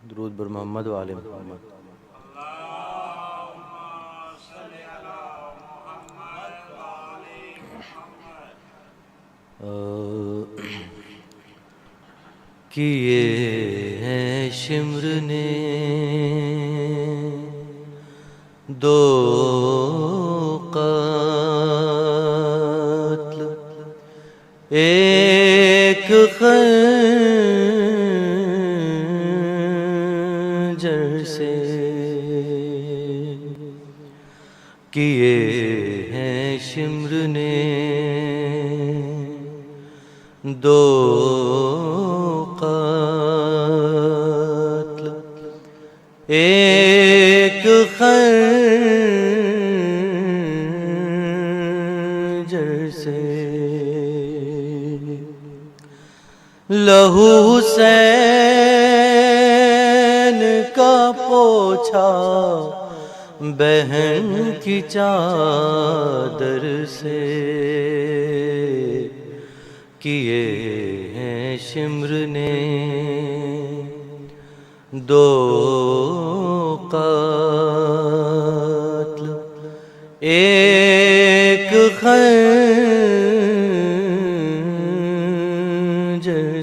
درود بر محمد و آل محمد۔ کیے ہیں شمر نے دو قتل، ایک خنجر سے کیے ہیں شمر نے دو قتل، ایک خنجر سے۔ لہو حسین کا پوچھا بہن کی چادر سے، کیے ہیں شمر نے دو قتل، ایک خنجر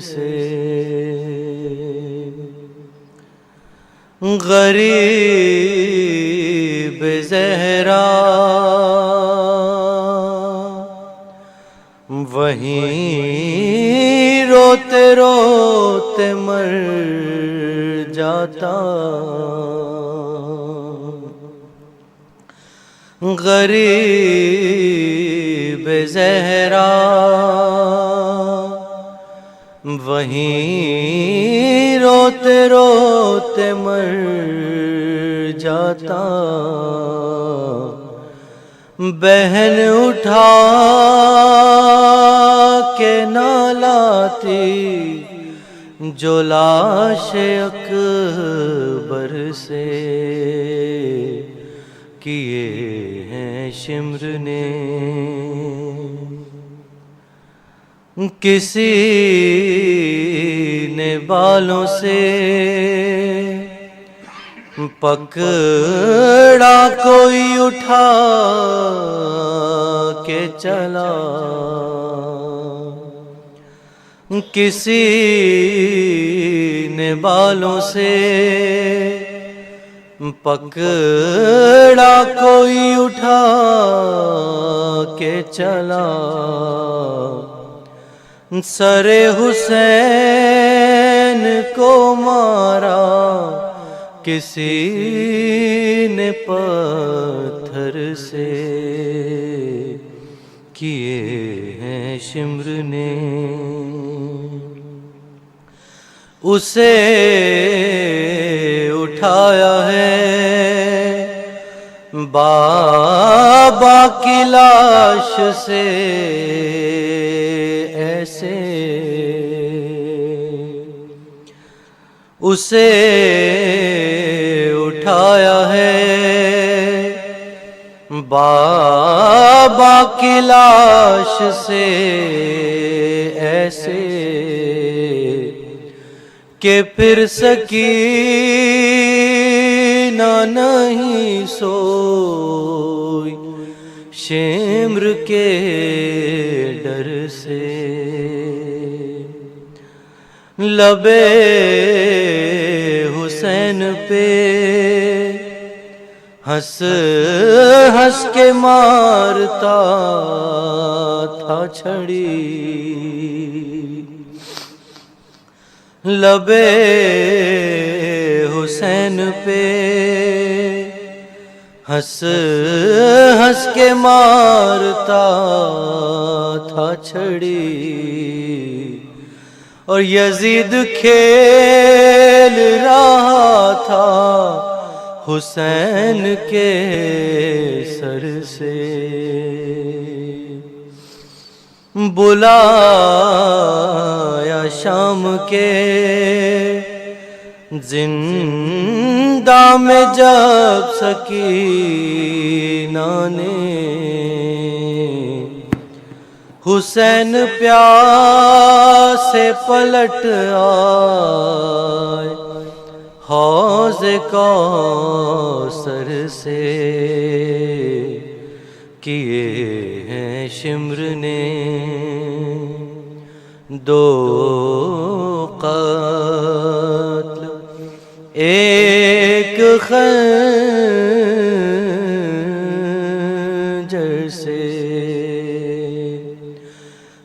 سے۔ غریب زہرا وہیں روتے روتے مر جاتا، غریب زہرا وہیں روتے روتے مر جاتا، بہن اٹھا کے نہ لاتی جو لاش اکبر سے، کیے ہیں شمر نے کسی نے بالوں سے پکڑا کوئی اٹھا کے چلا، کسی نے بالوں سے پکڑا کوئی اٹھا کے چلا، سر حسین کو مارا کسی نے پتھر سے، کیے ہیں شمر نے اسے اٹھایا ہے بابا کی لاش سے ایسے، اسے اٹھایا ہے بابا کی لاش سے ایسے کہ پھر سکینہ نہیں سوئی شمر کے ڈر سے، لبے حسین پہ ہنس ہنس کے مارتا تھا چھڑی، لبے حسین پہ ہنس ہنس کے مارتا تھا چھڑی، اور یزید کھیل رہا تھا حسین کے سر سے، بلایا شام کے زندہ میں جب سکینہ نے، حسین پیاس سے پلٹ آئے حوض کوثر سے، کیے ہیں شمر نے دو قتل ایک خنجر سے،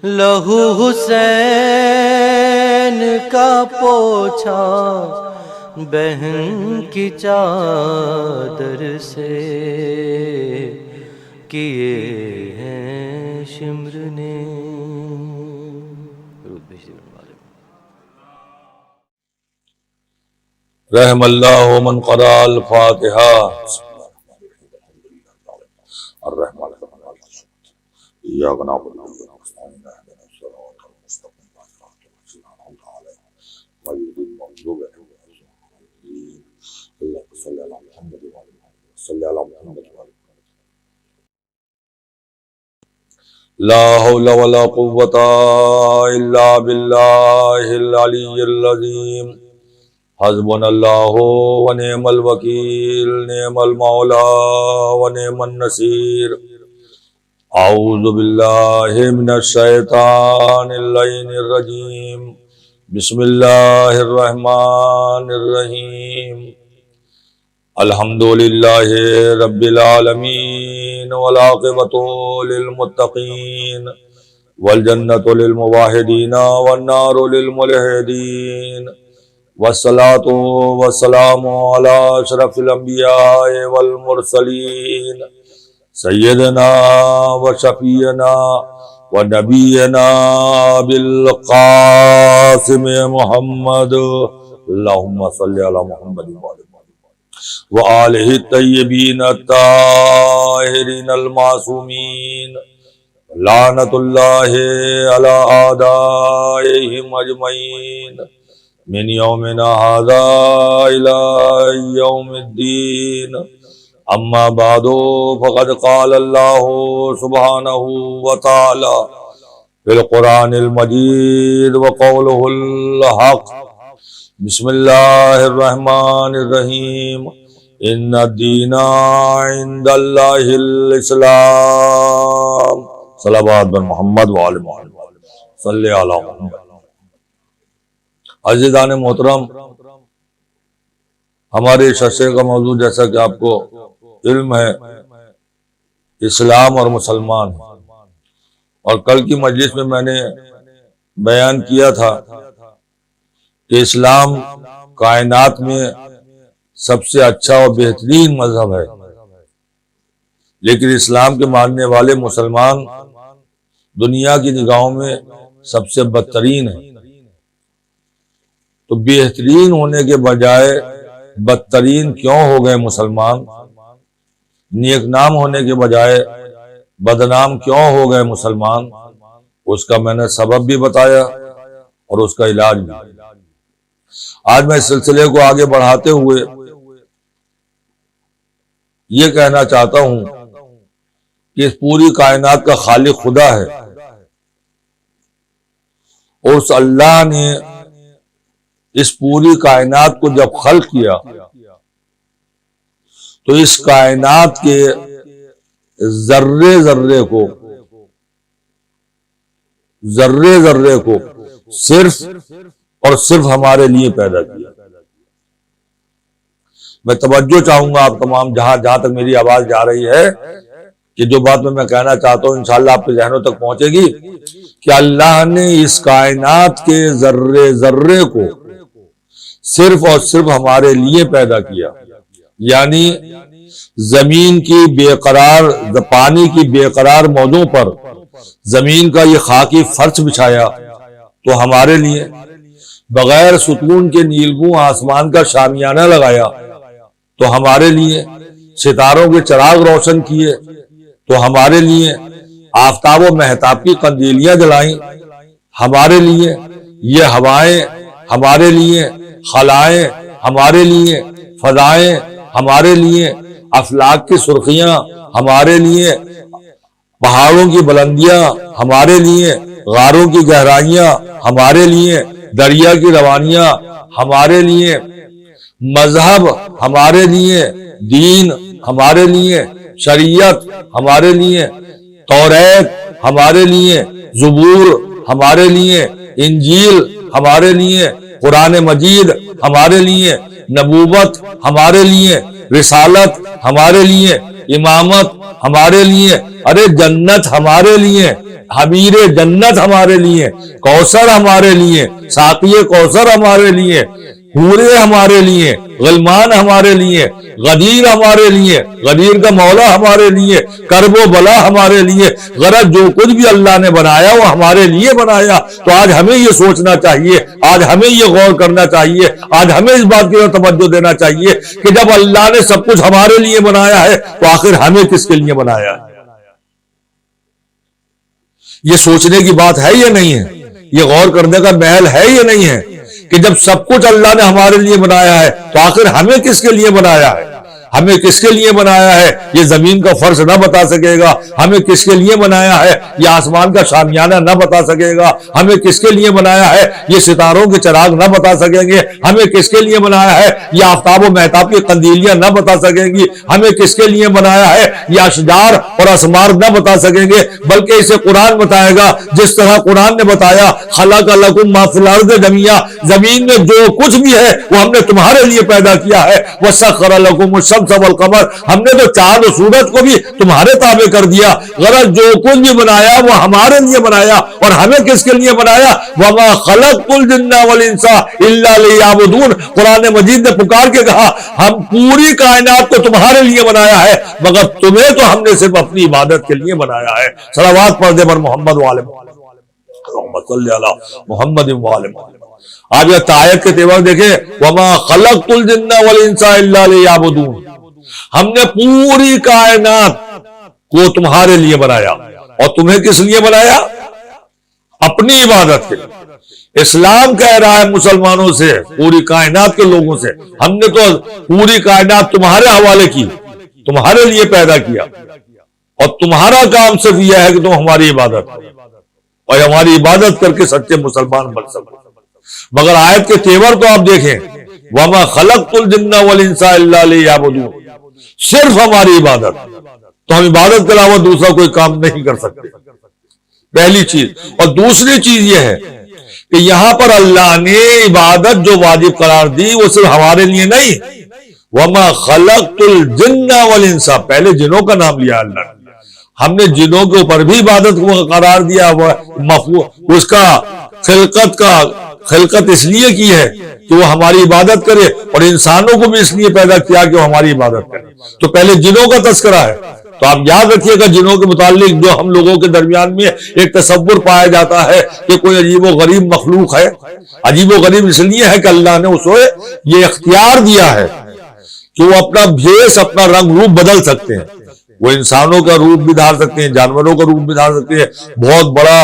لہو حسین کا پوچھا بہن کی چادر سے، کیے ہیں شمر نے۔ رحم اللہ من قرأ الفاتحہ۔ الرحمن إياك نعبد وإياك نستعين اهدنا الصراط المستقيم صراط الذين أنعمت عليهم غير المغضوب عليهم ولا الضالين. اللهم صل على محمد وعلى آل محمد صل على محمد وعلى آل محمد. لا حول ولا قوة إلا بالله العلي العظيم. حسبنا الله ونعم الوكيل، نعم المولى ونعم النصير. اعوذ باللہ من الشیطان اللعین الرجیم، بسم اللہ الرحمن الرحیم. الحمد للہ رب العالمین والعاقبۃ للمتقین والجنۃ للموحدین والنار للملحدین، والصلاۃ والسلام علی اشرف الانبیاء والمرسلین سیدنا و شفیعنا و نبینا بالقاسم محمد، اللہم صلی علی محمد و آلہ الطیبین الطاہرین المعصومین، لعنت اللہ علی اعدائہم اجمعین من یومنا ھذا الی یوم الدین. اما بعد فقد قال اللہ سبحانہ وتعالی فی القرآن المجید وقولہ الحق. بسم اللہ الرحمن الرحیم. ان الدین عند اللہ الاسلام. صلوات بر محمد وآل محمد صلی علی محمد. عزیزان محترم، ہمارے شرح کا موضوع جیسا کہ آپ کو علم ہے اسلام اور مسلمان، اور کل کی مجلس میں میں نے بیان کیا تھا کہ اسلام کائنات میں سب سے اچھا اور بہترین مذہب ہے، لیکن اسلام کے ماننے والے مسلمان دنیا کی نگاہوں میں سب سے بدترین ہیں. تو بہترین ہونے کے بجائے بدترین کیوں ہو گئے مسلمان؟ نیک نام ہونے کے بجائے بدنام کیوں ہو گئے مسلمان؟ اس کا میں نے سبب بھی بتایا اور اس کا علاج بھی. آج میں اس سلسلے کو آگے بڑھاتے ہوئے یہ کہنا چاہتا ہوں کہ اس پوری کائنات کا خالق خدا ہے، اور اس اللہ نے اس پوری کائنات کو جب خلق کیا تو اس کائنات کے ذرے ذرے کو صرف اور صرف ہمارے لیے پیدا کیا. میں توجہ چاہوں گا آپ تمام جہاں تک میری آواز جا رہی ہے کہ جو بات میں کہنا چاہتا ہوں انشاءاللہ آپ کے ذہنوں تک پہنچے گی کہ اللہ نے اس کائنات کے ذرے ذرے کو صرف اور صرف ہمارے لیے پیدا کیا. یعنی زمین کی بے قرار پانی کی بے قرار موضوع پر زمین کا یہ خاکی فرش بچھایا تو ہمارے لیے، بغیر ستون کے نیلگوں آسمان کا شامیانہ لگایا تو ہمارے لیے، ستاروں کے چراغ روشن کیے تو ہمارے لیے، آفتاب و مہتاب کی قندیلیاں جلائیں ہمارے لیے، یہ ہوائیں ہمارے لیے، خلائیں ہمارے لیے، فضائیں ہمارے لیے، افلاک کی سرخیاں ہمارے لیے، پہاڑوں کی بلندیاں ہمارے لیے، غاروں کی گہرائیاں ہمارے لیے، دریا کی روانیاں ہمارے لیے، مذہب ہمارے لیے، دین ہمارے لیے، شریعت ہمارے لیے، توریت ہمارے لیے، زبور ہمارے لیے، انجیل ہمارے لیے، قرآن مجید ہمارے لیے، نبوت ہمارے لیے، رسالت ہمارے لیے، امامت ہمارے لیے، ارے جنت ہمارے لیے، حمیر جنت ہمارے لیے، کوثر ہمارے لیے، ساقی کوثر ہمارے لیے، حورے ہمارے لیے، غلمان ہمارے لیے، غدیر ہمارے لیے، غدیر کا مولا ہمارے لیے، کرب و بلا ہمارے لیے. غرض جو کچھ بھی اللہ نے بنایا وہ ہمارے لیے بنایا. تو آج ہمیں یہ سوچنا چاہیے، آج ہمیں یہ غور کرنا چاہیے، آج ہمیں اس بات کی طرف توجہ دینا چاہیے کہ جب اللہ نے سب کچھ ہمارے لیے بنایا ہے تو آخر ہمیں کس کے لیے بنایا ہے؟ یہ سوچنے کی بات ہے یا نہیں ہے؟ یہ غور کرنے کا محل ہے یا نہیں ہے کہ جب سب کچھ اللہ نے ہمارے لیے بنایا ہے تو آخر ہمیں کس کے لیے بنایا ہے؟ ہمیں کس کے لیے بنایا ہے یہ زمین کا فرش نہ بتا سکے گا. ہمیں کس کے لیے بنایا ہے یہ آسمان کا شامیانہ نہ بتا سکے گا. ہمیں کس کے لیے بنایا ہے یہ ستاروں کے چراغ نہ بتا سکیں گے. ہمیں کس کے لیے بنایا ہے یہ آفتاب و مہتاب کی قندیلیاں نہ بتا سکیں گی. ہمیں کس کے لیے بنایا ہے یہ اشجار اور اسمار نہ بتا سکیں گے. بلکہ اسے قرآن بتائے گا جس طرح قرآن نے بتایا خلق لکم ما فی الارض جمیعا، زمین میں جو کچھ بھی ہے وہ ہم نے تمہارے لیے پیدا کیا ہے. وسخر لکم الشمس والقمر، ہم نے تو چاند و سورج کو بھی تمہارے تابع کر دیا. غرض جو کچھ بھی بنایا وہ ہمارے لیے بنایا. اور ہمیں کس کے لیے بنایا؟ وما خلقت الجن والانس الا لیعبدون. قرآن مجید نے پکار کے کہا ہم پوری کائنات کو تمہارے لیے بنایا ہے مگر تمہیں تو ہم نے صرف اپنی عبادت کے لیے بنایا ہے. صلوات پڑھ دے پر محمد وعلی محمد صلی اللہ محمد وعلی محمد. آپ یہ آیت کے تیور دیکھیں وما خلقت الجن والانس الا لیعبدون، ہم نے پوری کائنات کو تمہارے لیے بنایا. اور تمہیں کس لیے بنایا؟ اپنی عبادت کے لیے. اسلام کہہ رہا ہے مسلمانوں سے، پوری کائنات کے لوگوں سے ہم نے تو پوری کائنات تمہارے حوالے کی، تمہارے لیے پیدا کیا اور تمہارا کام صرف یہ ہے کہ تم ہماری عبادت اور ہماری عبادت کر کے سچے مسلمان بن سکو. مگر آیت کے تیور تو آپ دیکھیں وَمَا خَلَقْتُ الْجِنَّ وَالْإِنسَ إِلَّا لِيَعْبُدُونَ، صرف ہماری عبادت. تو ہم عبادت کے علاوہ دوسرا کوئی کام نہیں کر سکتے، پہلی چیز. اور دوسری چیز یہ ہے کہ یہاں پر اللہ نے عبادت جو واجب قرار دی وہ صرف ہمارے لیے نہیں. وَمَا خَلَقْتُ الْجِنَّ وَالْإِنسَ، پہلے جنوں کا نام لیا اللہ نے. ہم نے جنوں کے اوپر بھی عبادت کو قرار دیا. اس کا خلقت اس لیے کی ہے کہ وہ ہماری عبادت کرے، اور انسانوں کو بھی اس لیے پیدا کیا کہ وہ ہماری عبادت کرے. تو پہلے جنوں کا تذکرہ ہے. تو آپ یاد رکھیے گا جنوں کے متعلق جو ہم لوگوں کے درمیان میں ایک تصور پایا جاتا ہے کہ کوئی عجیب و غریب مخلوق ہے. عجیب و غریب اس لیے ہے کہ اللہ نے اسے یہ اختیار دیا ہے کہ وہ اپنا بھیس، اپنا رنگ روپ بدل سکتے ہیں. وہ انسانوں کا روپ بھی دھار سکتے ہیں، جانوروں کا روپ بھی دھار سکتے ہیں، بہت بڑا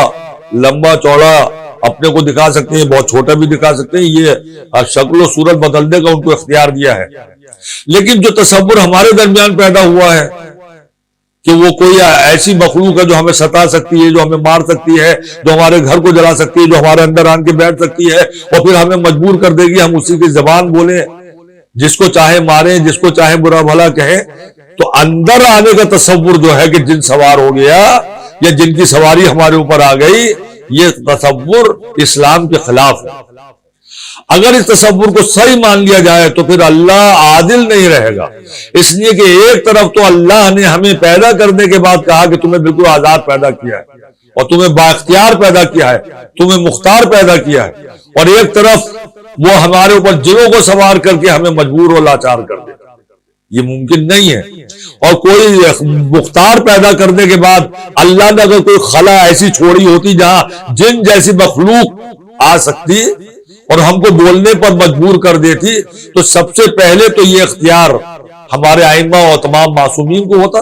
لمبا چوڑا اپنے کو دکھا سکتے ہیں، بہت چھوٹا بھی دکھا سکتے ہیں. یہ شکل و صورت بدلنے کا ان کو اختیار دیا ہے. لیکن جو تصور ہمارے درمیان پیدا ہوا ہے کہ وہ کوئی ایسی مخلوق ہے جو ہمیں ستا سکتی ہے، جو ہمیں مار سکتی ہے، جو ہمارے گھر کو جلا سکتی ہے، جو ہمارے اندر آن کے بیٹھ سکتی ہے اور پھر ہمیں مجبور کر دے گی ہم اسی کی زبان بولیں، جس کو چاہے ماریں، جس کو چاہے برا بھلا کہیں. تو اندر آنے کا تصور جو ہے کہ جن سوار ہو گیا یا جن کی سواری ہمارے اوپر آ گئی، یہ تصور اسلام کے خلاف ہے. اگر اس تصور کو صحیح مان لیا جائے تو پھر اللہ عادل نہیں رہے گا، اس لیے کہ ایک طرف تو اللہ نے ہمیں پیدا کرنے کے بعد کہا کہ تمہیں بالکل آزاد پیدا کیا ہے اور تمہیں بااختیار پیدا کیا ہے، تمہیں مختار پیدا کیا ہے، اور ایک طرف وہ ہمارے اوپر جنوں کو سوار کر کے ہمیں مجبور و لاچار کر دے. یہ ممکن نہیں ہے. اور کوئی مختار پیدا کرنے کے بعد اللہ نے اگر کوئی خلا ایسی چھوڑی ہوتی جہاں جن جیسی مخلوق آ سکتی اور ہم کو بولنے پر مجبور کر دیتی، تو سب سے پہلے تو یہ اختیار ہمارے ائمہ اور تمام معصومین کو ہوتا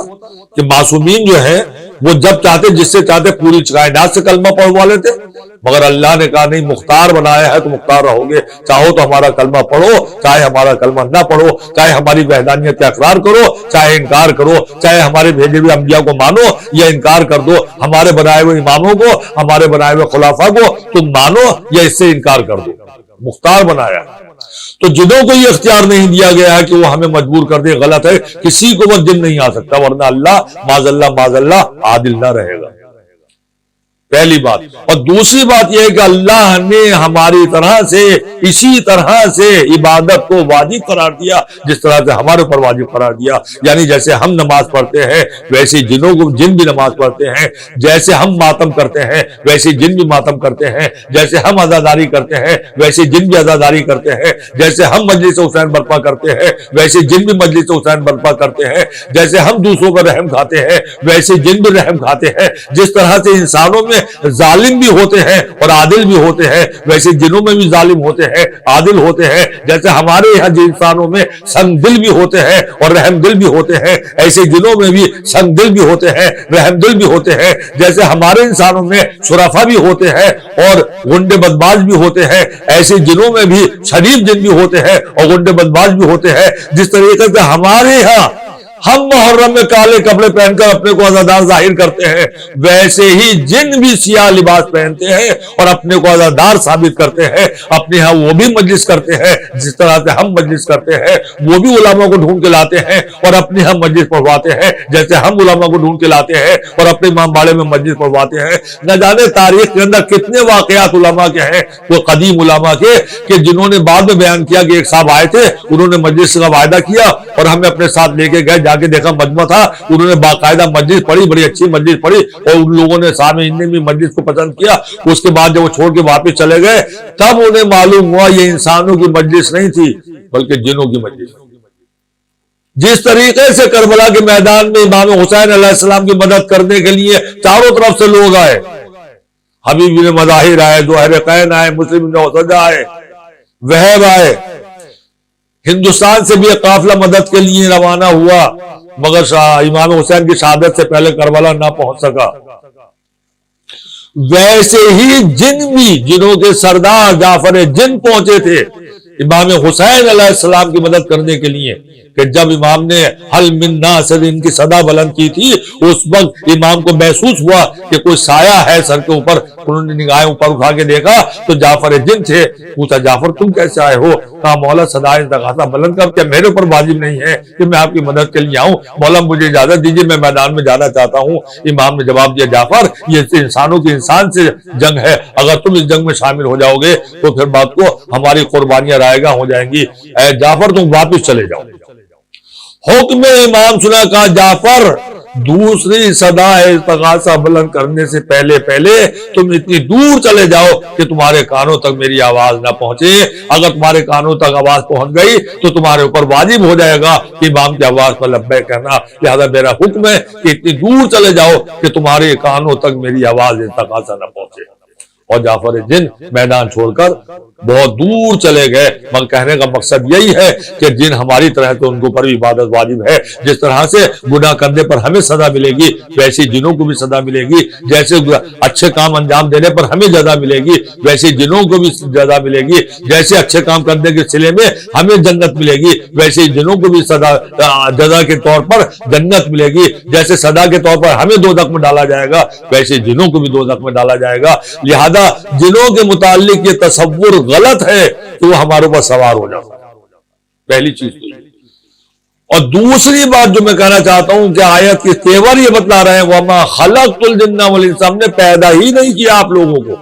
کہ معصومین جو ہیں وہ جب چاہتے جس سے چاہتے پوری کائنات سے کلمہ پڑھوا لیتے، مگر اللہ نے کہا نہیں، مختار بنایا ہے تو مختار رہو گے، چاہو تو ہمارا کلمہ پڑھو، چاہے ہمارا کلمہ نہ پڑھو، چاہے ہماری وحدانیت کا اقرار کرو، چاہے انکار کرو، چاہے ہمارے بھیجے ہوئے انبیاء کو مانو یا انکار کر دو، ہمارے بنائے ہوئے اماموں کو، ہمارے بنائے ہوئے خلافہ کو تم مانو یا اس سے انکار کر دو. مختار بنایا. تو جنوں کو یہ اختیار نہیں دیا گیا ہے کہ وہ ہمیں مجبور کر دے، غلط ہے. کسی کو وہ جن نہیں آ سکتا، ورنہ اللہ معاذ اللہ عادل نہ رہے گا. پہلی بات. اور دوسری بات یہ ہے کہ اللہ نے ہماری طرح سے اسی طرح سے عبادت کو واجب قرار دیا جس طرح سے ہمارے اوپر واجب قرار دیا. یعنی جیسے ہم نماز پڑھتے ہیں ویسے جن بھی نماز پڑھتے ہیں، جیسے ہم ماتم کرتے ہیں ویسے جن بھی ماتم کرتے ہیں، جیسے ہم عزاداری کرتے ہیں ویسے جن بھی عزاداری کرتے ہیں، جیسے ہم مجلس حسین برپا کرتے ہیں ویسے جن بھی مجلس حسین برپا کرتے ہیں، جیسے ہم دوسروں پر رحم کھاتے ہیں ویسے جن بھی رحم کھاتے ہیں. جس طرح سے انسانوں میں ظالم بھی ہوتے ہیں اور عادل بھی ہوتے ہیں ویسے جنوں میں بھی ظالم ہوتے ہیں، عادل ہوتے ہیں. جیسے ہمارے یہاں انسانوں میں سنگ دل بھی ہوتے ہیں اور رحم دل بھی ہوتے ہیں، ایسے جنوں میں بھی سنگ دل بھی ہوتے ہیں، رحم دل بھی ہوتے ہیں. جیسے ہمارے انسانوں میں شرفا بھی ہوتے ہیں اور غنڈے بدباز بھی ہوتے ہیں، ایسے جنوں میں بھی شریف جن بھی ہوتے ہیں اور غنڈے بدباز بھی ہوتے ہیں. جس طریقے سے ہمارے یہاں ہم محرم میں کالے کپڑے پہن کر اپنے کو عزادار ظاہر کرتے ہیں، ویسے ہی جن بھی سیاہ لباس پہنتے ہیں اور اپنے کو عزادار ثابت کرتے ہیں. اپنے ہاں وہ بھی مجلس کرتے ہیں جس طرح سے ہم مجلس کرتے ہیں، وہ بھی علماء کو ڈھونڈ کے لاتے ہیں اور اپنے ہاں مجلس پڑھواتے ہیں جیسے ہم علماء کو ڈھونڈ کے لاتے ہیں اور اپنے امام باڑے میں مجلس پڑھواتے ہیں. نہ جانے تاریخ کے اندر کتنے واقعات علماء کے ہیں، وہ قدیم علماء کے، کہ جنہوں نے بعد میں بیان کیا کہ ایک صاحب آئے تھے، انہوں نے مجلس کا وعدہ کیا اور ہمیں اپنے ساتھ لے کے گئے. جا کے دیکھا مجمع تھا، انہوں نے باقاعدہ مجلس پڑھی، بڑی اچھی مجلس پڑھی اور ان لوگوں نے سامعین نے بھی مجلس کو پسند کیا. اس کے بعد جب وہ چھوڑ کے واپس چلے گئے تب انہیں معلوم ہوا یہ انسانوں کی مجلس نہیں تھی بلکہ جنوں کی مجلس. جس طریقے سے کربلا کے میدان میں امام حسین علیہ السلام کی مدد کرنے کے لیے چاروں طرف سے لوگ آئے، حبیب بن مظاہر آئے، ذوالحرقین آئے، مسلم بن عوسجہ آئے، وہب آئے، ہندوستان سے بھی ایک قافلہ مدد کے لیے روانہ ہوا، مگر امام حسین کی شہادت سے پہلے کربلا نہ پہنچ سکا. ویسے ہی جن بھی جنوں کے سردار جعفر جن پہنچے تھے امام حسین علیہ السلام کی مدد کرنے کے لیے، کہ جب امام نے حل من ناصر ان کی صدا بلند کی تھی اس وقت امام کو محسوس ہوا کہ کوئی سایہ ہے سر کے اوپر. انہوں نے نگاہیں اوپر اٹھا کے دیکھا تو جعفر جن تھے. پوچھا جعفر تم کیسے آئے ہو؟ کہا مولا صدائے استغاثہ بلند کر، کیا میرے اوپر واجب نہیں ہے کہ میں آپ کی مدد کے لیے آؤں؟ مولا مجھے اجازت دیجیے، میں میدان میں جانا چاہتا ہوں. امام نے جواب دیا جعفر یہ انسانوں کی انسان سے جنگ ہے، اگر تم اس جنگ میں شامل ہو جاؤ گے تو پھر بات کو ہماری قربانیاں رائے گاہ ہو جائیں گی. اے جعفر تم واپس چلے جاؤ. حکم امام سنا، کہا جعفر دوسری صدا استغاثہ بلند کرنے سے پہلے تم اتنی دور چلے جاؤ کہ تمہارے کانوں تک میری آواز نہ پہنچے. اگر تمہارے کانوں تک آواز پہنچ گئی تو تمہارے اوپر واجب ہو جائے گا کہ امام کی آواز پر لبیک کہنا. لہذا میرا حکم ہے کہ اتنی دور چلے جاؤ کہ تمہارے کانوں تک میری آواز استغاثہ نہ پہنچے. اور جعفر جن میدان چھوڑ کر بہت دور چلے گئے. مگر کہنے کا مقصد یہی ہے کہ جن ہماری طرح تو ان کے اوپر بھی عبادت واجب ہے. جس طرح سے گناہ کرنے پر ہمیں سزا ملے گی ویسے جنوں کو بھی سزا ملے گی. جیسے اچھے کام انجام دینے پر ہمیں جزا ملے گی ویسے جنوں کو بھی جزا ملے گی. جیسے اچھے کام کرنے کے صلے میں ہمیں جنت ملے گی ویسے جنوں کو بھی جزا کے طور پر جنت ملے گی. جیسے سزا کے طور پر ہمیں دوزخ میں ڈالا جائے گا ویسے جنوں کو بھی دوزخ میں ڈالا جائے گا. لہذا جنوں کے متعلق یہ تصور غلط ہے کہ وہ ہمارے اوپر سوار ہو جاتا ہے. پہلی چیز تو یہ. اور دوسری بات جو میں کہنا چاہتا ہوں کہ آیت کی تیور یہ بتلا رہے ہیں وَمَا خَلَقْتُ الْجِنَّ وَالْإِنسَ، ہم نے پیدا ہی نہیں کیا آپ لوگوں کو.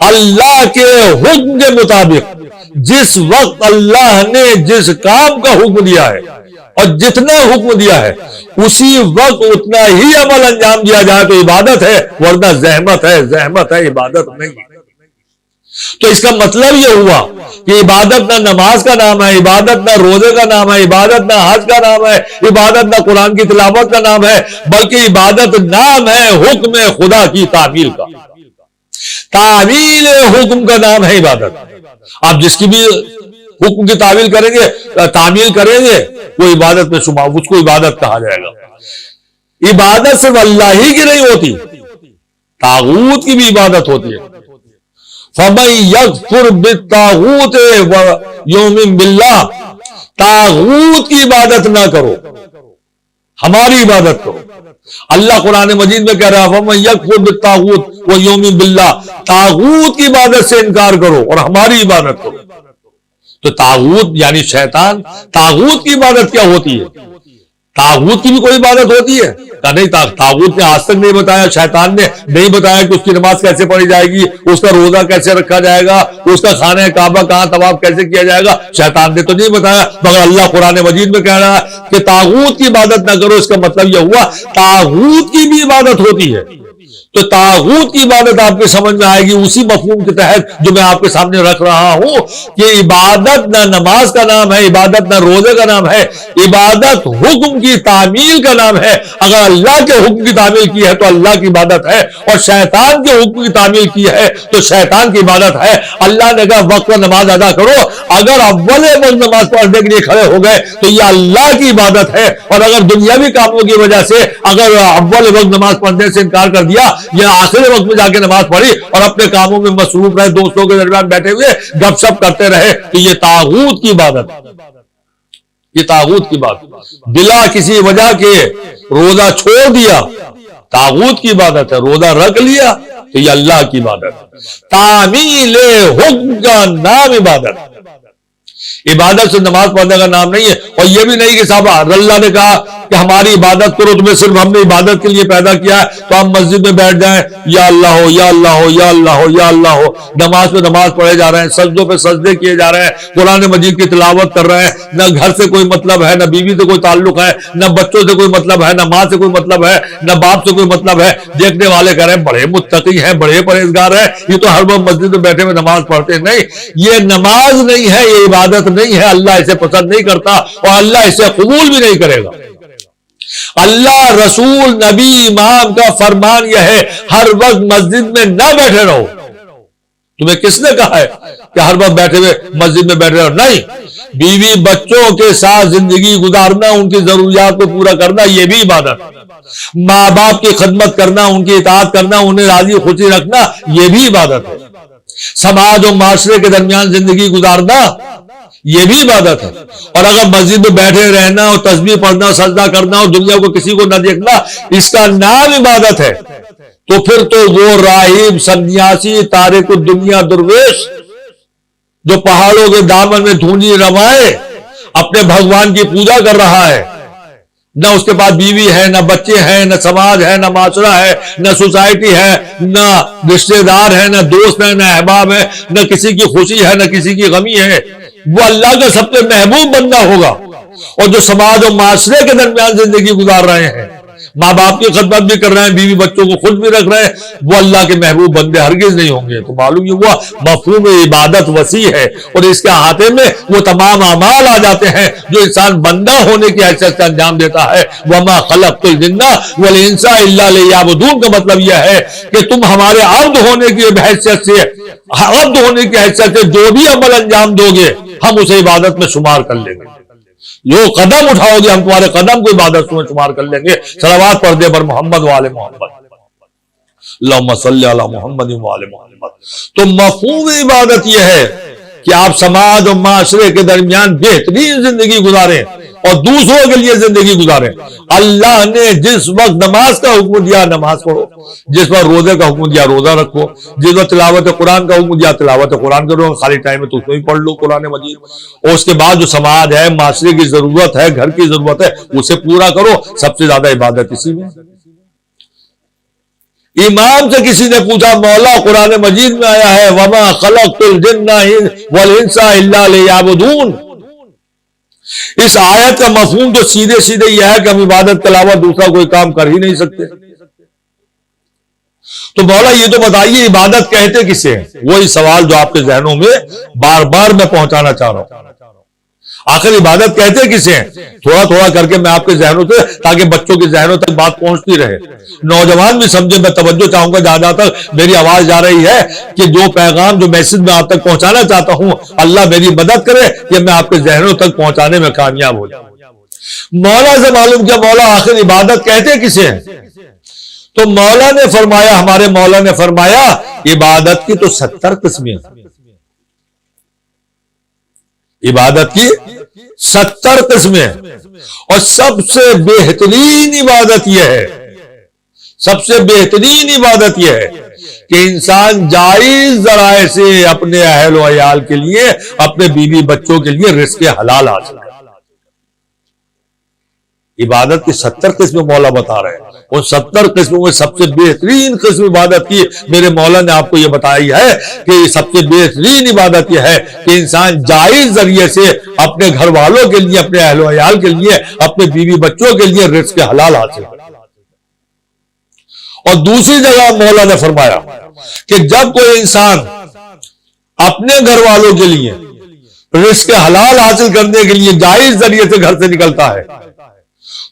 اللہ کے حکم کے مطابق جس وقت اللہ نے جس کام کا حکم دیا ہے اور جتنا حکم دیا ہے اسی وقت اتنا ہی عمل انجام دیا جائے تو عبادت ہے، ورنہ زحمت ہے، عبادت نہیں ہے۔ تو اس کا مطلب یہ ہوا کہ عبادت نہ نماز کا نام ہے، عبادت نہ روزے کا نام ہے، عبادت نہ حج کا نام ہے، عبادت نہ قرآن کی تلاوت کا نام ہے، بلکہ عبادت نام ہے حکم خدا کی تعمیل کا۔ تعمیل حکم کا نام ہے عبادت۔ آپ جس کی بھی حکم کی تعمیل کریں گے وہ عبادت میں شمار، اس کو عبادت کہا جائے گا۔ عبادت صرف اللہ ہی کی نہیں ہوتی، طاغوت کی بھی عبادت ہوتی ہے۔ فَمَن يَكْفُرْ بِالطَّاغُوتِ وَيُؤْمِن بِاللَّهِ، طاغوت کی عبادت نہ کرو، ہماری عبادت کرو۔ اللہ قرآن مجید میں کہہ رہا ہے فَمَن يَكْفُرْ بِالطَّاغُوتِ وَيُؤْمِن بِاللَّهِ، طاغوت کی عبادت سے انکار کرو اور ہماری عبادت کرو۔ تو طاغوت یعنی شیطان، طاغوت کی عبادت کیا ہوتی ہے؟ طاغوت کی بھی کوئی عبادت ہوتی ہے کہ نہیں؟ طاغوت نے آج تک نہیں بتایا، شیطان نے نہیں بتایا کہ اس کی نماز کیسے پڑھی جائے گی، اس کا روزہ کیسے رکھا جائے گا، اس کا خانہ کعبہ کہاں طواف کیسے کیا جائے گا، شیطان نے تو نہیں بتایا، مگر اللہ قرآن مجید میں کہہ رہا ہے کہ طاغوت کی عبادت نہ کرو۔ اس کا مطلب یہ ہوا طاغوت کی بھی عبادت ہوتی ہے۔ تو طاغوت کی عبادت آپ کے سمجھ میں آئے گی اسی مفہوم کے تحت جو میں آپ کے سامنے رکھ رہا ہوں کہ عبادت نہ نماز کا نام ہے، عبادت نہ روزے کا نام ہے، عبادت حکم کی تعمیل کا نام ہے۔ اگر اللہ کے حکم کی تعمیل کی ہے تو اللہ کی عبادت ہے، اور شیطان کے حکم کی تعمیل کی ہے تو شیطان کی عبادت ہے۔ اللہ نے کہا وقت پر نماز ادا کرو، اگر اول وقت نماز پڑھنے کے لیے کھڑے ہو گئے تو یہ اللہ کی عبادت ہے، اور اگر دنیاوی کاموں کی وجہ سے اگر اول وقت نماز پڑھنے سے انکار کر دیا یا آخری وقت میں جا کے نماز پڑھی اور اپنے کاموں میں مصروف رہے، دوستوں کے درمیان بیٹھے ہوئے گپ شپ کرتے رہے، تو یہ طاغوت کی عبادت، یہ طاغوت کی بات، بلا کسی وجہ کے روزہ چھوڑ دیا، طاغوت کی عبادت ہے۔ روزہ رکھ لیا تو یہ اللہ کی عبادت۔ تعمیل حکم کا نام عبادت، عبادت سے نماز پڑھنے کا نام نہیں ہے۔ اور یہ بھی نہیں کہ صاحب اللہ نے کہا کہ ہماری عبادت کرو، تمہیں صرف ہم نے عبادت کے لیے پیدا کیا ہے تو ہم مسجد میں بیٹھ جائیں، یا اللہ ہو یا اللہ ہو یا اللہ ہو یا اللہ ہو، نماز پہ نماز پڑھے جا رہے ہیں، سجدوں پہ سجدے کیے جا رہے ہیں، قرآن مجید کی تلاوت کر رہے ہیں، نہ گھر سے کوئی مطلب ہے، نہ بیوی سے کوئی تعلق ہے، نہ بچوں سے کوئی مطلب ہے، نہ ماں سے کوئی مطلب ہے، نہ باپ سے کوئی مطلب ہے۔ دیکھنے والے کہہ رہے ہیں بڑے متقی ہیں، بڑے پرہیزگار ہیں، یہ تو ہر وقت مسجد میں بیٹھے ہوئے نماز پڑھتے ہیں۔ نہیں، یہ نماز نہیں ہے، یہ عبادت نہیں ہے، اللہ اسے پسند نہیں کرتا اور اللہ اسے قبول بھی نہیں کرے گا۔ اللہ، رسول، نبی، امام کا فرمان یہ ہے ہر وقت مسجد میں نہ بیٹھے رہو۔ تمہیں کس نے کہا ہے کہ ہر وقت بیٹھے ہوئے مسجد میں بیٹھے رہو؟ نہیں، بیوی بچوں کے ساتھ زندگی گزارنا، ان کی ضروریات کو پورا کرنا، یہ بھی عبادت۔ ماں باپ کی خدمت کرنا، ان کی اطاعت کرنا، انہیں راضی خوشی رکھنا، یہ بھی عبادت ہے۔ سماج و معاشرے کے درمیان زندگی گزارنا، یہ بھی عبادت ہے۔ اور اگر مسجد میں بیٹھے رہنا اور تسبیح پڑھنا، سجدہ کرنا اور دنیا کو کسی کو نہ دیکھنا اس کا نام عبادت ہے، تو پھر تو وہ راہب، سنیاسی، تارک الدنیا درویش جو پہاڑوں کے دامن میں دھونی روائے اپنے بھگوان کی پوجا کر رہا ہے، نہ اس کے پاس بیوی ہے، نہ بچے ہیں، نہ سماج ہے، نہ معاشرہ ہے، نہ سوسائٹی ہے، نہ رشتے دار ہے، نہ دوست ہے، نہ احباب ہے، نہ کسی کی خوشی ہے، نہ کسی کی غمی ہے، وہ اللہ کا سب سے محبوب بندہ ہوگا۔ اور جو سماج اور معاشرے کے درمیان زندگی گزار رہے ہیں، ماں باپ کی خدمت بھی کر رہے ہیں، بیوی بچوں کو خود بھی رکھ رہے ہیں، وہ اللہ کے محبوب بندے ہرگز نہیں ہوں گے۔ تو معلوم یہ ہوا مفہوم عبادت وسیع ہے، اور اس کے احاطے میں وہ تمام اعمال آ جاتے ہیں جو انسان بندہ ہونے کی حیثیت سے انجام دیتا ہے۔ وَمَا خَلَقْتُ الْجِنَّ وَالْإِنسَ إِلَّا لِيَعْبُدُونَ کا مطلب یہ ہے کہ تم ہمارے عبد ہونے کی حیثیت سے جو بھی عمل انجام دو گے ہم اسے عبادت میں شمار کر لیں گے۔ جو قدم اٹھاؤ گے ہم تمہارے قدم کو عبادت میں شمار کر لیں گے۔ صلوات پڑھ دے پر محمد وآل محمد، اللہم صلی علی محمد وآل محمد۔ تو مفہوم عبادت یہ ہے کہ آپ سماج اور معاشرے کے درمیان بہترین زندگی گزاریں اور دوسروں کے لیے زندگی گزاریں۔ اللہ نے جس وقت نماز کا حکم دیا نماز پڑھو، جس وقت روزے کا حکم دیا روزہ رکھو، جس وقت تلاوت قرآن کا حکم دیا تلاوت قرآن کرو، خالی ٹائم میں تو اس میں ہی پڑھ لو قرآن مجید۔ اور اس کے بعد جو سماج ہے، معاشرے کی ضرورت ہے، گھر کی ضرورت ہے، اسے پورا کرو۔ سب سے زیادہ عبادت اسی میں۔ امام سے کسی نے پوچھا مولا قرآن مجید میں آیا ہے وما خلقت الجن والانس الا لیعبدون، اس آیت کا مفہوم تو سیدھے سیدھے یہ ہے کہ ہم عبادت کے علاوہ دوسرا کوئی کام کر ہی نہیں سکتے. تو مولا یہ تو بتائیے عبادت کہتے کسے ہیں؟ وہی سوال جو آپ کے ذہنوں میں بار بار میں پہنچانا چاہ رہا ہوں. آخر عبادت کہتے کسے ہیں؟ تھوڑا تھوڑا کر کے میں آپ کے ذہنوں سے، تاکہ بچوں کے ذہنوں تک بات پہنچتی رہے، نوجوان بھی سمجھے. میں توجہ چاہوں گا جہاں تک میری آواز جا رہی ہے کہ جو پیغام، جو میسج میں آپ تک پہنچانا چاہتا ہوں، اللہ میری مدد کرے کہ میں آپ کے ذہنوں تک پہنچانے میں کامیاب ہو جاؤں. مولا سے معلوم کیا مولا آخر عبادت کہتے کسے ہیں؟ تو مولا نے فرمایا، ہمارے مولا نے فرمایا عبادت کی تو 70 قسمیں ہیں. عبادت کی 70 قسمیں، اور سب سے بہترین عبادت یہ ہے، سب سے بہترین عبادت یہ ہے کہ انسان جائز ذرائع سے اپنے اہل و عیال کے لیے، اپنے بیوی بچوں کے لیے رزق حلال حاصل کرے. عبادت کی 70 قسمیں مولا بتا رہے ہیں. ان 70 قسموں میں سب سے بہترین قسم عبادت کی میرے مولا نے آپ کو یہ بتائی ہے کہ سب سے بہترین عبادت یہ ہے کہ انسان جائز ذریعے سے اپنے گھر والوں کے لیے، اپنے اہل و عیال کے لیے، اپنے بیوی بچوں کے لیے رزق حلال حاصل کرے. اور دوسری جگہ مولا نے فرمایا کہ جب کوئی انسان اپنے گھر والوں کے لیے رزق حلال حاصل کرنے کے لیے جائز ذریعے سے گھر سے نکلتا ہے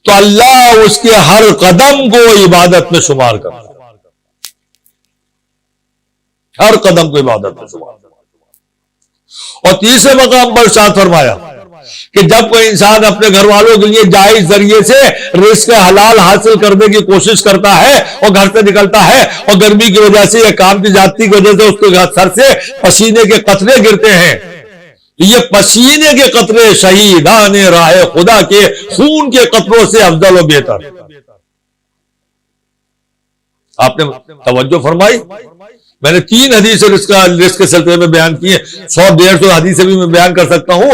تو اللہ اس کے ہر قدم کو عبادت میں شمار کرتا ہے. ہر قدم کو عبادت میں شمار کرتا ہے. اور تیسرے مقام پر ارشاد فرمایا کہ جب کوئی انسان اپنے گھر والوں کے لیے جائز ذریعے سے رزق حلال حاصل کرنے کی کوشش کرتا ہے اور گھر سے نکلتا ہے، اور گرمی کی وجہ سے یا کام کی زیادتی کی وجہ سے اس کے سر سے پسینے کے قطرے گرتے ہیں، یہ پسینے کے قطرے شہیدان راہ خدا کے خون کے قطروں سے افضل و بہتر. آپ نے توجہ فرمائی؟ میں نے 3 حدیث رزق کے سلسلے میں بیان کی ہیں. 100-150 حدیثیں بھی میں بیان کر سکتا ہوں،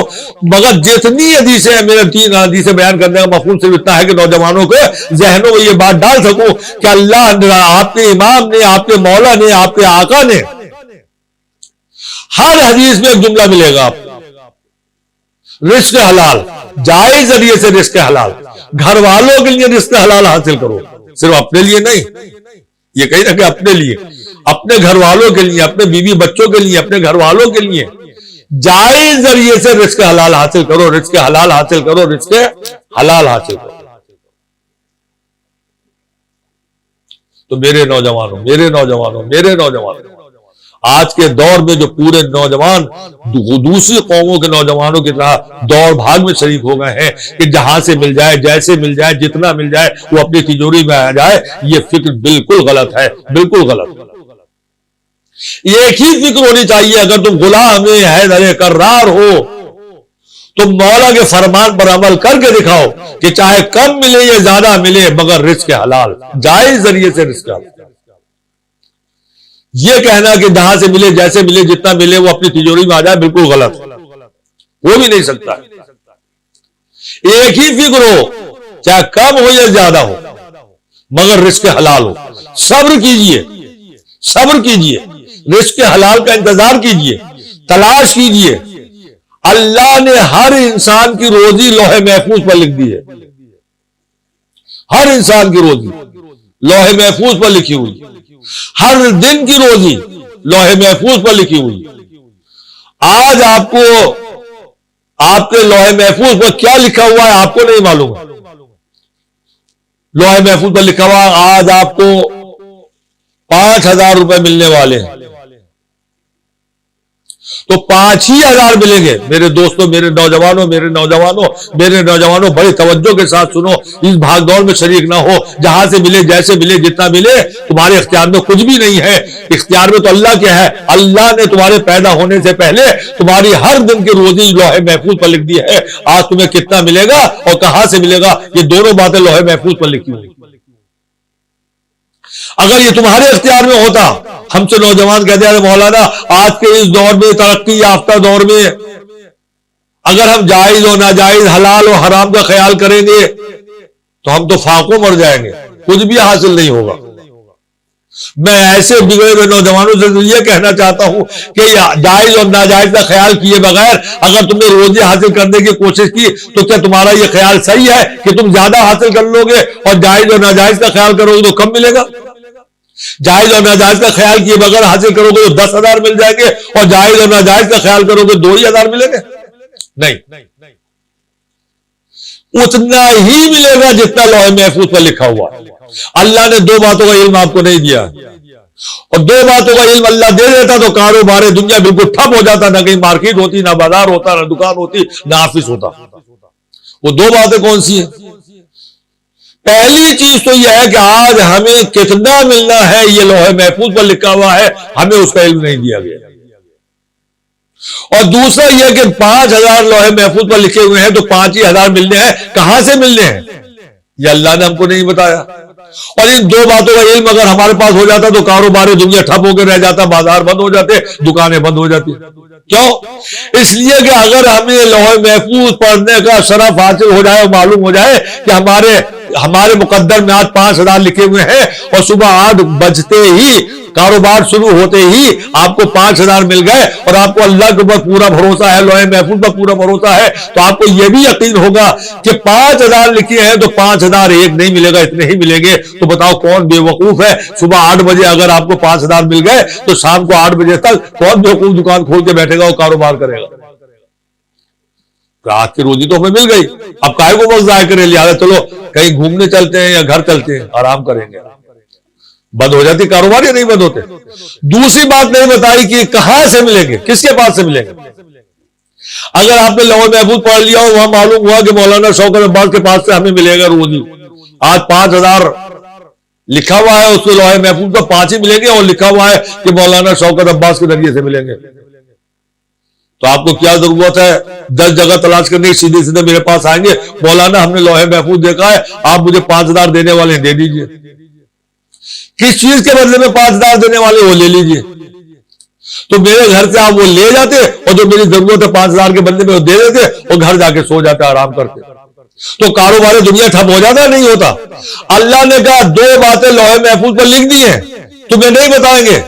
مگر جتنی حدیثیں ہیں میرے 3 حدیثیں بیان کرنے کا مفہوم صرف اتنا ہے کہ نوجوانوں کے ذہنوں میں یہ بات ڈال سکوں کہ اللہ نے، آپ کے امام نے، آپ کے مولا نے، آپ کے آقا نے، ہر حدیث میں ایک جملہ ملے گا آپ کو، رزق حلال، جائز ذریعے سے رزق حلال، گھر والوں کے لیے رزق حلال حاصل کرو. صرف اپنے لیے نہیں، یہ کہیں نہ کہ اپنے لیے، اپنے گھر والوں کے لیے، اپنے بیوی بچوں کے لیے، اپنے گھر والوں کے لیے جائز ذریعے سے رزق حلال حاصل کرو، رزق حلال حاصل کرو، رزق حلال حاصل کرو. تو میرے نوجوانوں آج کے دور میں جو پورے نوجوان دوسری قوموں کے نوجوانوں کی طرح دوڑ بھاگ میں شریک ہو گئے ہیں کہ جہاں سے مل جائے، جیسے مل جائے، جتنا مل جائے وہ اپنی تجوری میں آ جائے، یہ فکر بالکل غلط ہے، بالکل غلط. ایک ہی فکر ہونی چاہیے. اگر تم غلام حیدر کرار ہو تو مولا کے فرمان پر عمل کر کے دکھاؤ کہ چاہے کم ملے یا زیادہ ملے مگر رزق حلال، جائز ذریعے سے رزق حلال. یہ کہنا کہ جہاں سے ملے، جیسے ملے، جتنا ملے وہ اپنی تجوری میں آ جائے، بالکل غلط، وہ بھی نہیں سکتا. ایک ہی فکر ہو، چاہے کم ہو یا زیادہ ہو مگر رزق حلال ہو. صبر کیجئے، صبر کیجئے، رزق حلال کا انتظار کیجئے، تلاش کیجئے. اللہ نے ہر انسان کی روزی لوح محفوظ پر لکھ دی ہے. ہر انسان کی روزی لوح محفوظ پر لکھی ہوئی، ہر دن کی روزی لوح محفوظ پر لکھی ہوئی. آج آپ کو آپ کے لوح محفوظ پر کیا لکھا ہوا ہے آپ کو نہیں معلوم. لوح محفوظ پر لکھا ہوا آج آپ کو 5,000 روپے ملنے والے ہیں، تو 5,000 ملیں گے. میرے دوستوں، میرے نوجوانوں بڑی توجہ کے ساتھ سنو. اس بھاگ دوڑ میں شریک نہ ہو. جہاں سے ملے، جیسے ملے، جتنا ملے، تمہارے اختیار میں کچھ بھی نہیں ہے. اختیار میں تو اللہ کے ہے. اللہ نے تمہارے پیدا ہونے سے پہلے تمہاری ہر دن کی روزی لوح محفوظ پر لکھ دی ہے. آج تمہیں کتنا ملے گا اور کہاں سے ملے گا، یہ دونوں باتیں لوح محفوظ پر لکھی ہوئی. اگر یہ تمہارے اختیار میں ہوتا، ہم سے نوجوان کہتے ہیں مولانا آج کے اس دور میں، ترقی یافتہ دور میں، اگر ہم جائز و ناجائز، حلال و حرام کا خیال کریں گے تو ہم تو فاقوں مر جائیں گے، کچھ بھی حاصل نہیں ہوگا. میں ایسے بگڑے ہوئے نوجوانوں سے یہ کہنا چاہتا ہوں کہ جائز اور ناجائز کا خیال کیے بغیر اگر تم نے روزی حاصل کرنے کی کوشش کی تو کیا تمہارا یہ خیال صحیح ہے کہ تم زیادہ حاصل کر لو گے اور جائز اور ناجائز کا خیال کرو گے تو کم ملے گا؟ جائز اور ناجائز کا خیال کیے بغیر حاصل کرو گے تو 10,000 مل جائیں گے اور جائز اور ناجائز کا خیال کرو گے 2,000 ملیں گے؟ نہیں، اتنا ہی ملے گا جتنا لوح محفوظ پر لکھا ہوا ہے۔ اللہ نے 2 باتوں کا علم آپ کو نہیں دیا، اور 2 باتوں کا علم اللہ دے دیتا تو کاروبار دنیا بالکل ٹھپ ہو جاتا، نہ کہیں مارکیٹ ہوتی، نہ بازار ہوتا، نہ دکان ہوتی، نہ آفس ہوتا۔ وہ 2 باتیں کون سی ہیں؟ پہلی چیز تو یہ ہے کہ آج ہمیں کتنا ملنا ہے یہ لوح محفوظ پر لکھا ہوا ہے، ہمیں اس کا علم نہیں دیا گیا۔ اور دوسرا یہ کہ 5,000 لوح محفوظ پر لکھے ہوئے ہیں تو 5,000 ملنے ہیں، کہاں سے ملنے ہیں یہ اللہ نے ہم کو نہیں بتایا۔ اور ان 2 باتوں کا علم اگر ہمارے پاس ہو جاتا تو کاروبار دنیا ٹھپ ہو کے رہ جاتا، بازار بند ہو جاتے، دکانیں بند ہو جاتی۔ کیوں؟ اس لیے کہ اگر ہمیں لوح محفوظ پڑھنے کا شرف حاصل ہو جائے اور معلوم ہو جائے کہ ہمارے مقدر میں آج 5,000 لکھے ہوئے ہیں اور صبح 8 بجتے ہی کاروبار شروع ہوتے ہی آپ کو 5,000 مل گئے اور آپ کو اللہ کے اوپر پورا بھروسہ ہے، لوح محفوظ پر پورا بھروسہ ہے، تو آپ کو یہ بھی یقین ہوگا کہ 5,000 لکھے ہیں تو 5,001 نہیں ملے گا، اتنے ہی ملیں گے۔ تو بتاؤ کون بے وقوف ہے؟ صبح 8 بجے اگر آپ کو 5,000 مل گئے تو شام کو 8 بجے تک کون بے وقوف دکان کھول کے بیٹھے گا اور کاروبار کرے گا؟ رات کی روزی تو ہمیں مل گئی، اب کائے کو وقت ضائع کرے، لہٰذا چلو کہیں گھومنے چلتے ہیں یا گھر چلتے ہیں، آرام کریں گے۔ بند ہو جاتی کاروبار یا نہیں بند ہوتے؟ دوسری بات نہیں بتائی کہ کہاں سے ملیں گے، کس کے پاس سے ملیں گے۔ اگر آپ نے لوح محفوظ پڑھ لیا اور وہاں معلوم ہوا کہ مولانا شوکت عباس کے پاس سے ہمیں ملے گا روزی، آج 5,000 لکھا ہوا ہے، اس کو لوح محفوظ پر 5 ہی ملیں گے، اور لکھا ہوا ہے کہ مولانا شوکت عباس کے ذریعے سے ملیں گے، تو آپ کو کیا ضرورت ہے 10 جگہ تلاش کرنے کی؟ سیدھے سیدھے میرے پاس آئیں گے، مولانا ہم نے لوح محفوظ دیکھا ہے، آپ مجھے 5,000 دینے والے دے دیجئے۔ کس چیز کے بدلے میں 5,000 دینے والے وہ لے لیجئے۔ تو میرے گھر سے آپ وہ لے جاتے اور جو میری ضرورت ہے 5,000 کے بدلے میں وہ دے دیتے اور گھر جا کے سو جاتے، آرام کرتے، تو کاروبار دنیا ٹھپ ہو جاتا نہیں ہوتا؟ اللہ نے کہا 2 باتیں لوح محفوظ پر لکھ دی ہیں، تمہیں نہیں بتائیں گے۔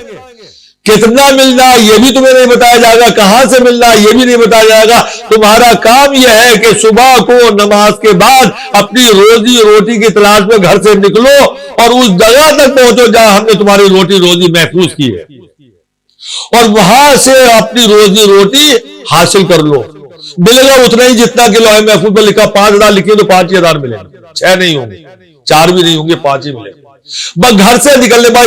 کتنا ملنا یہ بھی تمہیں نہیں بتایا جائے گا، کہاں سے ملنا یہ بھی نہیں بتایا جائے گا۔ تمہارا کام یہ ہے کہ صبح کو نماز کے بعد اپنی روزی روٹی کی تلاش میں گھر سے نکلو اور اس جگہ تک پہنچو جہاں ہم نے تمہاری روزی محفوظ کی ہے، اور وہاں سے اپنی روزی روٹی حاصل کر لو۔ ملے گا اتنا ہی جتنا کہ لوح محفوظ پر لکھا، 5,000 لکھے تو 5,000 ملیں گے، 6 نہیں ہوں گے، 4 بھی نہیں ہوں گے، 5 ہی ملیں گے۔ بس گھر سے نکلنے بعد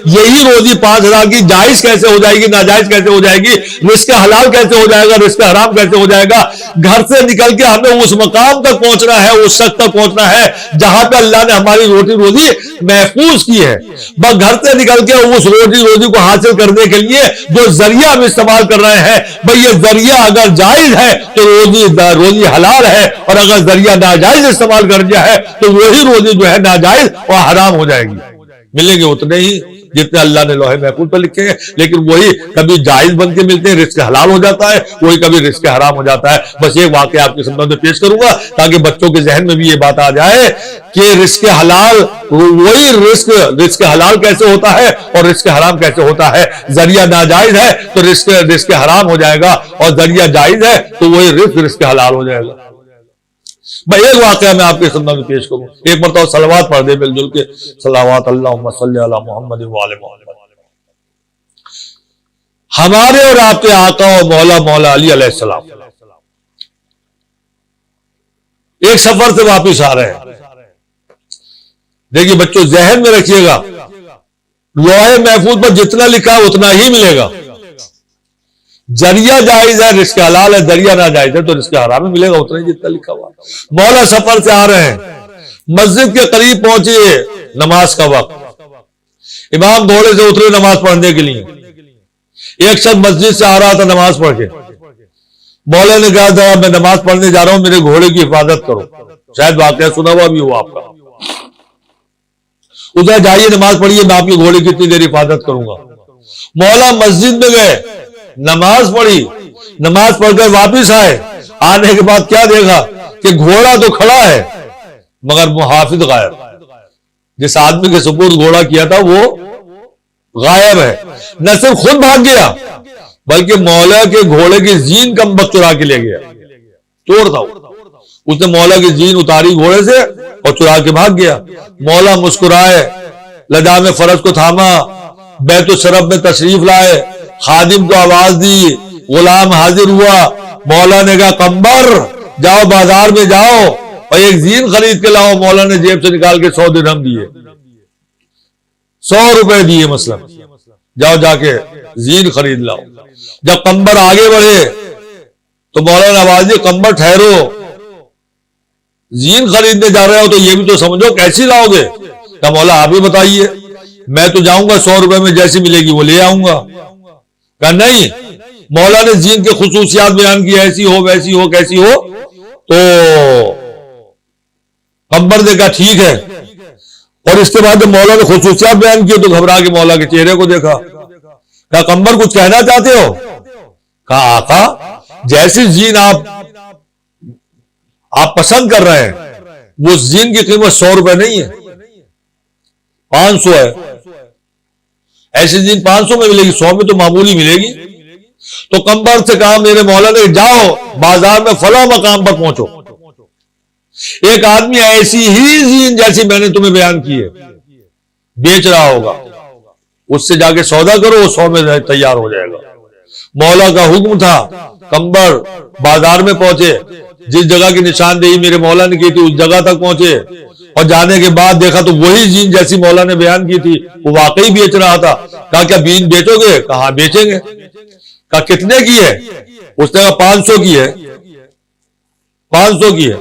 یہی روزی 5,000 کی جائز کیسے ہو جائے گی، ناجائز کیسے ہو جائے گی، رزق حلال کیسے ہو جائے گا، رزق حرام کیسے ہو جائے گا؟ گھر سے نکل کے ہمیں اس مقام تک پہنچنا ہے، اس شخص تک پہنچنا ہے جہاں پہ اللہ نے ہماری روزی محفوظ کی ہے۔ بس گھر سے نکل کے اس روزی کو حاصل کرنے کے لیے جو ذریعہ ہم استعمال کر رہے ہیں، بھئی یہ ذریعہ اگر جائز ہے تو روزی حلال ہے، اور اگر ذریعہ ناجائز استعمال کر دیا ہے تو وہی روزی جو ہے ناجائز اور حرام ہو جائے گی۔ ملیں گے اتنے ہی جتنے اللہ نے لوح محفوظ پر لکھے ہیں، لیکن وہی کبھی جائز بن کے ملتے ہیں، رزق حلال ہو جاتا ہے، وہی کبھی رزق حرام ہو جاتا ہے۔ بس ایک واقعہ آپ کے سامنے میں پیش کروں گا تاکہ بچوں کے ذہن میں بھی یہ بات آ جائے کہ رزق حلال وہی رزق حلال کیسے ہوتا ہے اور رزق حرام کیسے ہوتا ہے۔ ذریعہ ناجائز ہے تو رزق حرام ہو جائے گا، اور ذریعہ جائز ہے تو وہی رزق حلال ہو جائے گا۔ میں ایک واقعہ میں آپ کے سامنے میں پیش کروں، ایک مرتبہ صلوات پڑھ دے مل جل کے، صلوات اللہم صلی علی محمد وعلی محمد۔ ہمارے اور آپ کے آقا و مولا علی علیہ السلام ایک سفر سے واپس آ رہے ہیں۔ دیکھیے بچوں ذہن میں رکھیے گا، لوح محفوظ پر جتنا لکھا ہے اتنا ہی ملے گا۔ ذریعہ جائز ہے، رزق حلال ہے، ذریعہ ناجائز ہے تو رزق حرام ملے گا اتنا ہی جتنا لکھا ہوا۔ مولا سفر سے آ رہے ہیں، مسجد کے قریب پہنچے، نماز کا وقت، امام گھوڑے سے اترے نماز پڑھنے کے لیے۔ ایک شخص مسجد سے آ رہا تھا نماز پڑھ کے، مولا نے کہا تھا میں نماز پڑھنے جا رہا ہوں، میرے گھوڑے کی حفاظت کرو۔ شاید واقعہ سنا ہوا بھی ہوا آپ کا۔ ادھر جائیے نماز پڑھیے، میں آپ کے گھوڑے کی اتنی دیر حفاظت کروں گا۔ مولا مسجد میں گئے، نماز پڑھی، نماز پڑھ کر واپس آئے، آنے کے بعد کیا دیکھا کہ گھوڑا تو کھڑا ہے مگر محافظ غائب۔ جس آدمی کے سپرد گھوڑا کیا تھا وہ غائب ہے. نہ صرف خود بھاگ گیا بلکہ مولا کے گھوڑے کی زین کمبخت چرا کے لے گیا. چور تھا اس نے مولا کی زین اتاری گھوڑے سے اور چرا کے بھاگ گیا. مولا مسکرائے، لجام فرس کو تھاما، بیت الشرف میں تشریف لائے، خادم کو آواز دی، غلام حاضر ہوا. مولا نے کہا قمبر جاؤ بازار میں جاؤ اور ایک زین خرید کے لاؤ. مولا نے جیب سے نکال کے 100 درہم دیے، 100 روپے دیے مثلا، جاؤ جا کے زین خرید لاؤ. جب قمبر آگے بڑھے تو مولا نے آواز دی قمبر ٹھہرو، زین خریدنے جا رہے ہو تو یہ بھی تو سمجھو کیسی لاؤ گے. کہا مولا آپ ہی بتائیے، میں تو جاؤں گا 100 روپے میں جیسی ملے گی وہ لے آؤں گا. کہا نہیں. مولا نے زین کے خصوصیات بیان کی، ایسی ہو ویسی ہو کیسی ہو. تو قمبر نے کہا ٹھیک ہے. اور اس کے بعد جب مولا نے خصوصیات بیان کی تو گھبرا کے مولا کے چہرے کو دیکھا. کہا قمبر کچھ کہنا چاہتے ہو؟ کہا آقا جیسی زین آپ پسند کر رہے ہیں وہ زین کی قیمت 100 روپے نہیں ہے، 500 ہے. ایسی زین 500 میں ملے گی، 100 میں تو معمولی ملے گی. تو قمبر سے کہا میرے مولا نے جاؤ بازار میں فلاں مقام پر پہنچو، ایک آدمی ایسی ہی زین جیسی میں نے تمہیں بیان کی ہے بیچ رہا ہوگا، اس سے جا کے سودا کرو، وہ 100 میں تیار ہو جائے گا. مولا کا حکم تھا. قمبر بازار میں پہنچے، جس جگہ کی نشاندہی میرے مولا نے کی تھی اس جگہ تک پہنچے اور جانے کے بعد دیکھا تو وہی زین جیسی مولا نے بیان کی تھی وہ واقعی بیچ رہا تھا. کہا کیا زین بیچو گے؟ کہا بیچیں گے. کہا کتنے کی ہے؟ اس نے کہا 500 کی ہے. 500 کی ہے.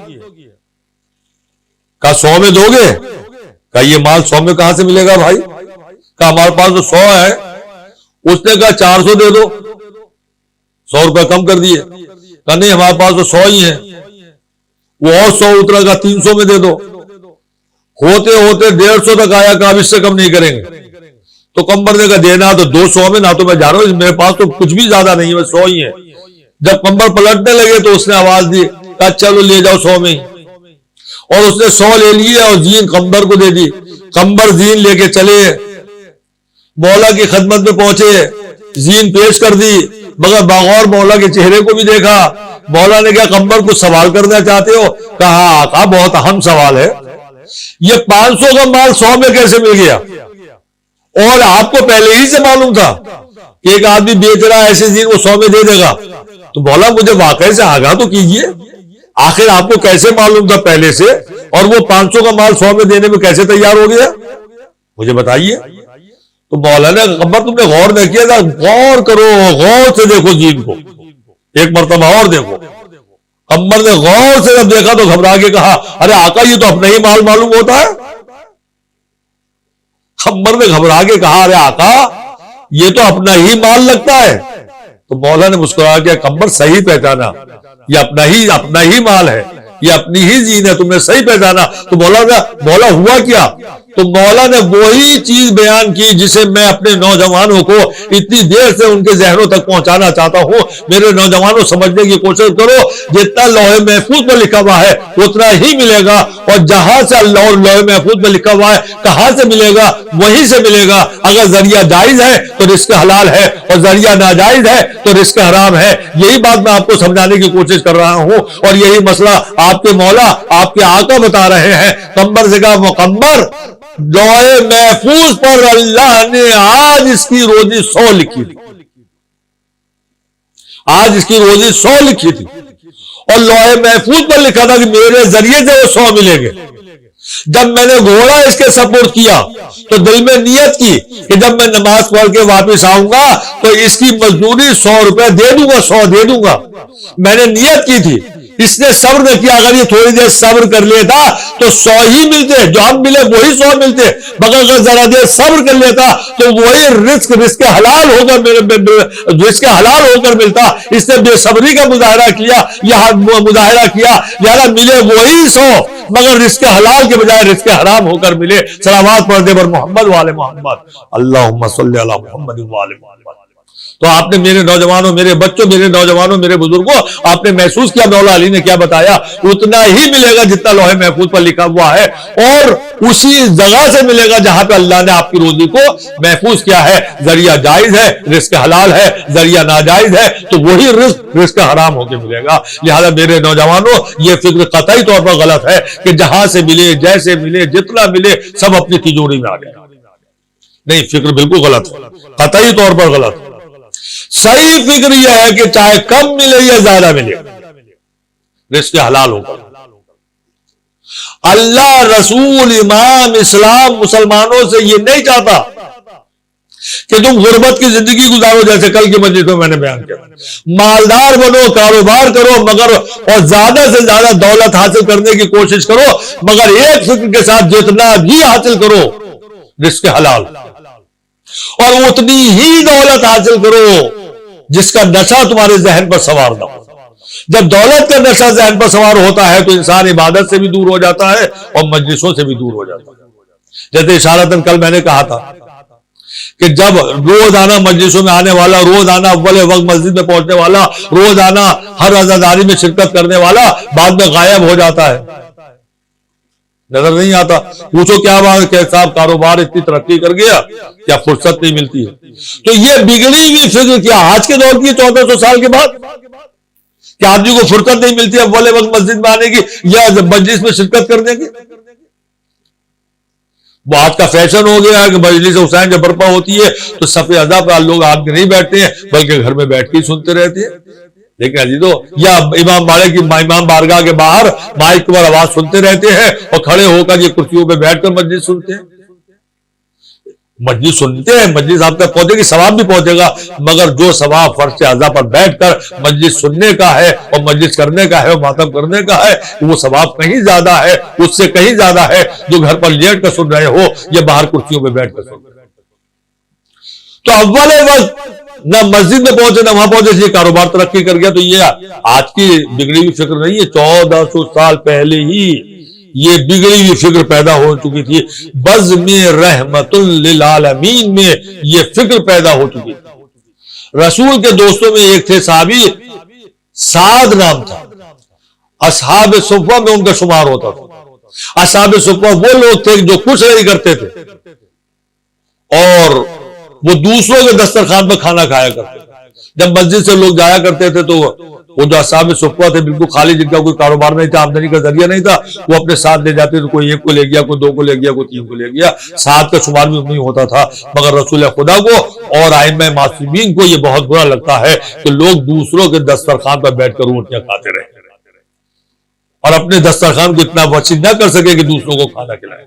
کہا 100 میں دو گے؟ کہا یہ مال 100 میں کہاں سے ملے گا بھائی؟ کہا ہمارے پاس تو 100 ہے. اس نے کہا 400 دے دو، 100 روپے کم کر دیے. کہا نہیں ہمارے پاس تو 100 ہی ہیں. وہ اور 100 اترا گا 300 میں دے دو. ہوتے ہوتے 150 تک آیا. کہا اس سے کم نہیں کریں گے. تو قمبر نے کہا دینا تو 200 میں، نہ تو میں جا رہا ہوں، میرے پاس تو کچھ بھی زیادہ نہیں ہے، 100 ہی ہے. جب قمبر پلٹنے لگے تو اس نے آواز دی، کہا چلو لے جاؤ 100 میں ہی. اور اس نے 100 لے لیے اور زین قمبر کو دے دی. قمبر زین لے کے چلے، مولا کی خدمت میں پہنچے، زین پیش کر دی، مگر باغور مولا کے چہرے کو بھی دیکھا. مولا نے کہا قمبر کچھ سوال کرنا چاہتے ہو؟ کہا آقا بہت اہم سوال ہے، یہ 500 کا مال 100 میں کیسے مل گیا؟ اور آپ کو پہلے ہی سے معلوم تھا کہ ایک آدمی بیچ رہا ہے ایسے زین وہ 100 میں دے دے گا. تو مولا مجھے واقعے سے آگاہ تو کیجئے، آخر آپ کو کیسے معلوم تھا پہلے سے، اور وہ 500 کا مال 100 میں دینے میں کیسے تیار ہو گیا، مجھے بتائیے. تو مولا نے قمبر تم نے غور نہیں کیا تھا؟ غور کرو، غور سے دیکھو زین کو، ایک مرتبہ اور دیکھو. قمبر نے غور سے جب دیکھا تو گھبرا کے کہا ارے آقا یہ تو اپنا ہی مال معلوم ہوتا ہے. قمبر نے گھبرا کے کہا ارے آقا یہ تو اپنا ہی مال لگتا ہے. تو مولا نے مسکرا کے قمبر صحیح پہچانا، یہ اپنا ہی مال ہے، یہ اپنی ہی زین ہے، تم نے صحیح پہچانا. تو مولا ہوا کیا؟ تو مولا نے وہی چیز بیان کی جسے میں اپنے نوجوانوں کو اتنی دیر سے ان کے ذہنوں تک پہنچانا چاہتا ہوں. میرے نوجوانوں سمجھنے کی کوشش کرو، جتنا لوح محفوظ پر لکھا ہوا ہے اتنا ہی ملے گا، اور جہاں سے اللہ لوح محفوظ پر لکھا ہوا ہے کہاں سے ملے گا؟ وہیں سے ملے گا. اگر ذریعہ جائز ہے تو رزق حلال ہے، اور ذریعہ ناجائز ہے تو رزق حرام ہے. یہی بات میں آپ کو سمجھانے کی کوشش کر رہا ہوں، اور یہی مسئلہ آپ کے مولا آپ کے آقا بتا رہے ہیں. قمبر سے کہا مقمر لوح محفوظ پر اللہ نے آج اس کی روزی 100 لکھی تھی، آج اس کی روزی 100 لکھی تھی، اور لوح محفوظ پر لکھا تھا کہ میرے ذریعے سے وہ 100 ملیں گے. جب میں نے گھوڑا اس کے سپورٹ کیا تو دل میں نیت کی کہ جب میں نماز پڑھ کے واپس آؤں گا تو اس کی مزدوری 100 روپے دے دوں گا، 100 دے دوں گا. میں نے نیت کی تھی. اس نے صبر نہ کیا. اگر یہ تھوڑی دیر صبر کر لیتا تو 100 ہی ملتے، جو ہم ملے وہی 100 ملتے، مگر اگر ذرا دیر صبر کر لیتا تو وہی رزق حلال ہو کر ملتا. اس نے بے صبری کا مظاہرہ کیا، یار ملے وہی 100 مگر رزق حلال کے بجائے رزق حرام ہو کر ملے. صلوات پڑھ دے پر محمد وعلى محمد، اللہم صلی علی محمد وعلى محمد. تو آپ نے میرے نوجوانوں، میرے بچوں، میرے نوجوانوں، میرے بزرگوں، آپ نے محسوس کیا مولا علی نے کیا بتایا؟ اتنا ہی ملے گا جتنا لوح محفوظ پر لکھا ہوا ہے، اور اسی جگہ سے ملے گا جہاں پہ اللہ نے آپ کی روزی کو محفوظ کیا ہے۔ ذریعہ جائز ہے، رزق حلال ہے، ذریعہ ناجائز ہے تو وہی رزق حرام ہو کے ملے گا۔ لہذا میرے نوجوانوں، یہ فکر قطعی طور پر غلط ہے کہ جہاں سے ملے، جیسے ملے، جتنا ملے سب اپنی تجوری میں آ جائے۔ نہیں، فکر بالکل غلط ہے، قطعی طور پر غلط ہے۔ صحیح فکر یہ ہے کہ چاہے کم ملے یا زیادہ ملے، رزق حلال ہوگا۔ اللہ، رسول، امام، اسلام مسلمانوں سے یہ نہیں چاہتا کہ تم غربت کی زندگی گزارو، جیسے کل کی مجلس میں میں نے بیان کیا، مالدار بنو، کاروبار کرو، مگر اور زیادہ سے زیادہ دولت حاصل کرنے کی کوشش کرو، مگر ایک فکر کے ساتھ جتنا بھی حاصل کرو رزق حلال، اور اتنی ہی دولت حاصل کرو جس کا نشہ تمہارے ذہن پر سوار نہ ہو۔ جب دولت کا نشہ ذہن پر سوار ہوتا ہے تو انسان عبادت سے بھی دور ہو جاتا ہے اور مجلسوں سے بھی دور ہو جاتا ہے۔ جیسے اشارتاً کل میں نے کہا تھا کہ جب روزانہ مجلسوں میں آنے والا، روزانہ اول وقت مسجد میں پہنچنے والا، روزانہ ہر عزاداری میں شرکت کرنے والا بعد میں غائب ہو جاتا ہے، نظر نہیں آتا، پوچھو کیا بات ہے صاحب، کاروبار اتنی ترقی کر گیا، کیا فرصت نہیں ملتی ہے؟ تو یہ بگڑی ہوئی فکر کیا آج کے دور کی 1400 سال کے بعد کہ آدمی کو فرصت نہیں ملتی اول وقت مسجد میں آنے کی یا مجلس میں شرکت کرنے کی؟ وہ آج کا فیشن ہو گیا ہے کہ مجلس حسین جب برپا ہوتی ہے تو صف اعضاء پر لوگ آ کے نہیں بیٹھتے ہیں بلکہ گھر میں بیٹھ کے ہی سنتے رہتے ہیں۔ لیکن عزیزو، یا امام مالک کی امام بارگاہ کے باہر مائک پر آواز سنتے رہتے ہیں اور کھڑے ہو کر یہ کرسیوں پہ بیٹھ کر مجلس سنتے ہیں۔ مجلس سنتے ہیں، مجلس آپ تک پہنچے گی، ثواب بھی پہنچے گا، مگر جو ثواب فرش اعضاء پر بیٹھ کر مجلس سننے کا ہے اور مجلس کرنے کا ہے اور ماتم کرنے کا ہے، وہ ثواب کہیں زیادہ ہے، اس سے کہیں زیادہ ہے جو گھر پر لیٹ کر سن رہے ہو یا باہر کرسیوں پہ بیٹھ کر سن رہے ہو۔ تو اول وقت نہ مسجد میں پہنچے نہ وہاں پہنچے، یہ کاروبار ترقی کر گیا۔ تو یہ آج کی بگڑی ہوئی فکر نہیں ہے، 1400 سال پہلے ہی یہ بگڑی ہوئی فکر پیدا ہو چکی تھی۔ بزم رحمت للعالمین میں یہ فکر پیدا ہو چکی تھی۔ رسول کے دوستوں میں ایک تھے صحابی، سعد نام تھا، اصحاب صفہ میں ان کا شمار ہوتا تھا۔ اصحاب صفہ وہ لوگ تھے جو کچھ نہیں کرتے تھے اور وہ دوسروں کے دسترخوان پر کھانا کھایا کرتے تھے۔ جب مسجد سے لوگ جایا کرتے تھے تو وہ جو اصحاب صفہ تھے بالکل خالی، جن کا کوئی کاروبار نہیں تھا، آمدنی کا ذریعہ نہیں تھا، وہ اپنے ساتھ لے جاتے تھے، کوئی ایک کو لے گیا، کوئی دو کو لے گیا، کوئی تین کو لے گیا، ساتھ کا شمار بھی نہیں ہوتا تھا۔ مگر رسول خدا کو اور ائمہ معصومین کو یہ بہت برا لگتا ہے کہ لوگ دوسروں کے دسترخوان پر بیٹھ کر روٹیاں کھاتے رہے اور اپنے دسترخوان کو اتنا وسیع نہ کر سکے کہ دوسروں کو کھانا کھلائے۔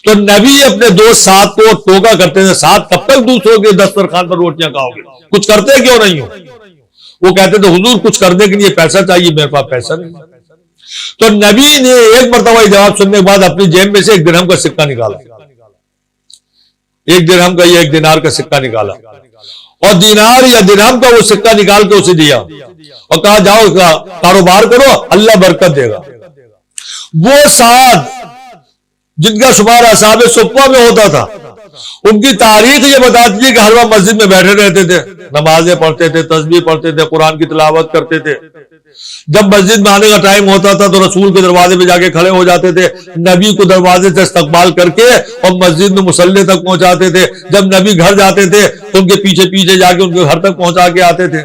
تو نبی اپنے دوست ساتھ کو ٹوکا کرتے تھے، ساتھ کب تک دوسروں کے دسترخوان پر روٹیاں کھاؤ گے؟ کچھ کرتے کیوں نہیں ہو؟ وہ کہتے تھے حضور کچھ کرنے کے لیے پیسہ چاہیے، میرے پاس پیسہ نہیں۔ تو نبی نے ایک مرتبہ جواب سننے کے بعد اپنی جیب میں سے 1 درہم کا سکہ نکالا، 1 درہم کا یا 1 دینار کا سکہ نکالا، اور دینار یا درہم کا وہ سکہ نکال کے اسے دیا اور کہا جاؤ کاروبار کرو، اللہ برکت دے گا۔ وہ سعد جن کا شمار اصحاب صفہ میں ہوتا تھا، ان کی تاریخ یہ بتاتی ہے کہ ہر وقت مسجد میں بیٹھے رہتے تھے، نمازیں پڑھتے تھے، تسبیح پڑھتے تھے، قرآن کی تلاوت کرتے تھے۔ جب مسجد میں آنے کا ٹائم ہوتا تھا تو رسول کے دروازے پہ جا کے کھڑے ہو جاتے تھے، نبی کو دروازے سے استقبال کر کے اور مسجد میں مصلی تک پہنچاتے تھے۔ جب نبی گھر جاتے تھے تو ان کے پیچھے پیچھے جا کے ان کے گھر تک پہنچا کے آتے تھے۔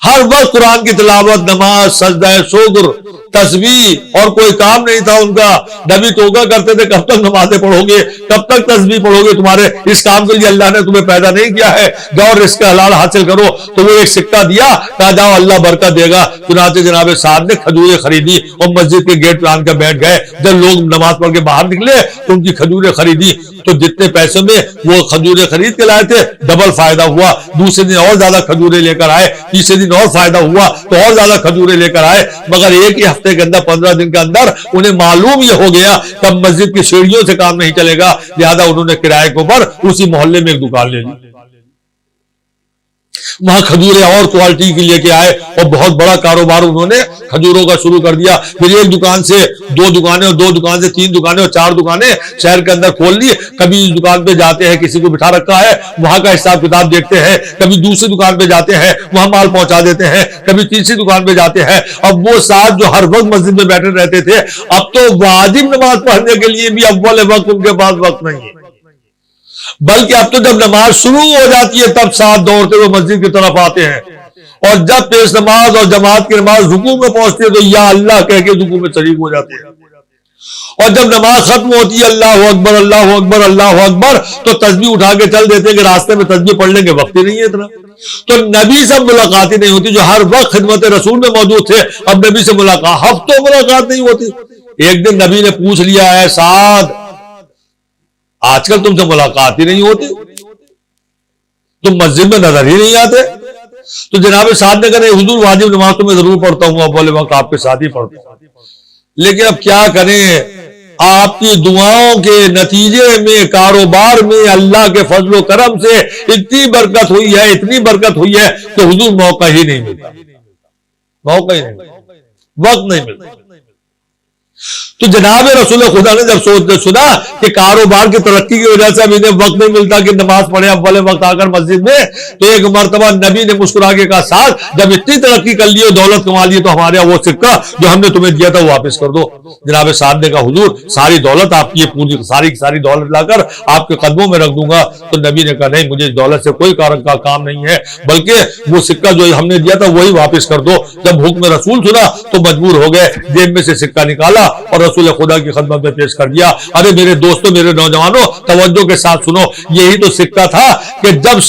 ہر وقت قرآن کی تلاوت، نماز، سجدہ شکر، تسبیح، اور کوئی کام نہیں تھا ان کا۔ نبی ٹوکا کرتے تھے کب تک نمازیں پڑھو گے، کب تک تسبیح پڑھو گے، تمہارے اس کام کے لیے اللہ نے تمہیں پیدا نہیں کیا ہے، جاؤ رزق حلال حاصل کرو۔ تو وہ ایک سکہ دیا، کہا جاؤ اللہ برکت دے گا۔ چنانچہ جناب سعد نے کھجوریں خریدی اور مسجد کے گیٹ پہ آن کر بیٹھ گئے۔ جب لوگ نماز پڑھ کے باہر نکلے تو ان کی کھجوریں خریدی، تو جتنے پیسوں میں وہ کھجوریں خرید کے لائے تھے ڈبل فائدہ ہوا۔ دوسرے دن اور زیادہ کھجوریں لے کر آئے، تیسرے دن اور فائدہ ہوا تو اور زیادہ کھجوریں لے کر آئے۔ مگر ایک ہی ہفتے کے اندر، 15 دن کے اندر انہیں معلوم یہ ہو گیا کہ مسجد کی سیڑھیوں سے کام نہیں چلے گا، لہذا انہوں نے کرائے کے اوپر اسی محلے میں ایک دکان لے لی۔ وہاں کھجوریں اور کوالٹی کی لے کے آئے اور بہت بڑا کاروبار انہوں نے کھجوروں کا شروع کر دیا. پھر ایک دکان سے 2 دکانیں اور 2 دکان سے 3 دکانیں اور 4 دکانیں شہر کے اندر کھول لی. کبھی اس دکان پہ جاتے ہیں, کسی کو بٹھا رکھا ہے, وہاں کا حساب کتاب دیکھتے ہیں, کبھی دوسری دکان پہ جاتے ہیں, وہاں مال پہنچا دیتے ہیں, کبھی تیسری دکان پہ جاتے ہیں. اب وہ ساتھ جو ہر وقت مسجد میں بیٹھے رہتے تھے, اب تو واجب نماز پڑھنے کے لیے بھی اول وقت ان کے پاس وقت نہیں ہے, بلکہ اب تو جب نماز شروع ہو جاتی ہے تب ساتھ دوڑتے ہوئے مسجد کی طرف آتے ہیں, اور جب پیش نماز اور جماعت کی نماز رکوع میں پہنچتی ہے تو یا اللہ کہہ کے رکوع میں شریک ہو جاتے ہیں, اور جب نماز ختم ہوتی ہے اللہ اکبر اللہ اکبر اللہ اکبر تو تسبیح اٹھا کے چل دیتے ہیں کہ راستے میں تسبیح پڑھنے کے وقت ہی نہیں ہے اتنا. تو نبی سے ملاقات ہی نہیں ہوتی, جو ہر وقت خدمت رسول میں موجود تھے اب نبی سے ملاقات, ہفتوں ملاقات نہیں ہوتی. ایک دن نبی نے پوچھ لیا ہے سعد آج کل تم سے ملاقات ہی نہیں ہوتی, تم مسجد میں نظر ہی نہیں آتے. تو جناب سعد نے کہا حضور واجب نماز تو میں ضرور پڑھتا ہوں, اول وقت آپ کے ساتھ ہی پڑھتا ہوں, لیکن اب کیا کریں, آپ کی دعاؤں کے نتیجے میں کاروبار میں اللہ کے فضل و کرم سے اتنی برکت ہوئی ہے, اتنی برکت ہوئی ہے کہ حضور موقع ہی نہیں ملتا, موقع ہی نہیں ملتا, وقت نہیں ملتا. تو جناب رسول خدا نے جب سنا کہ کاروبار کی ترقی کی وجہ سے اب انہیں وقت نہیں ملتا کہ نماز پڑھے اول وقت آ کر مسجد میں, تو ایک مرتبہ نبی نے مسکرا کے کہا ساتھ جب اتنی ترقی کر لی دولت کما لی تو ہمارے وہ سکہ جو ہم نے تمہیں دیا تھا وہ واپس کر دو. جناب سعد نے کہا حضور ساری دولت آپ کی پوری ساری دولت لا کر آپ کے قدموں میں رکھ دوں گا. تو نبی نے کہا نہیں, مجھے دولت سے کوئی کام نہیں ہے, بلکہ وہ سکہ جو ہم نے دیا تھا وہی واپس کر دو. جب حکم رسول سنا تو مجبور ہو گئے, جیب میں سے سکہ نکالا اور رسول خدا کی خدمت میں پیش کر دیا. ارے میرے دوستوں, میرے نوجوانوں, توجہ کے ساتھ سنو, یہی تو سکہ تھا کہ جب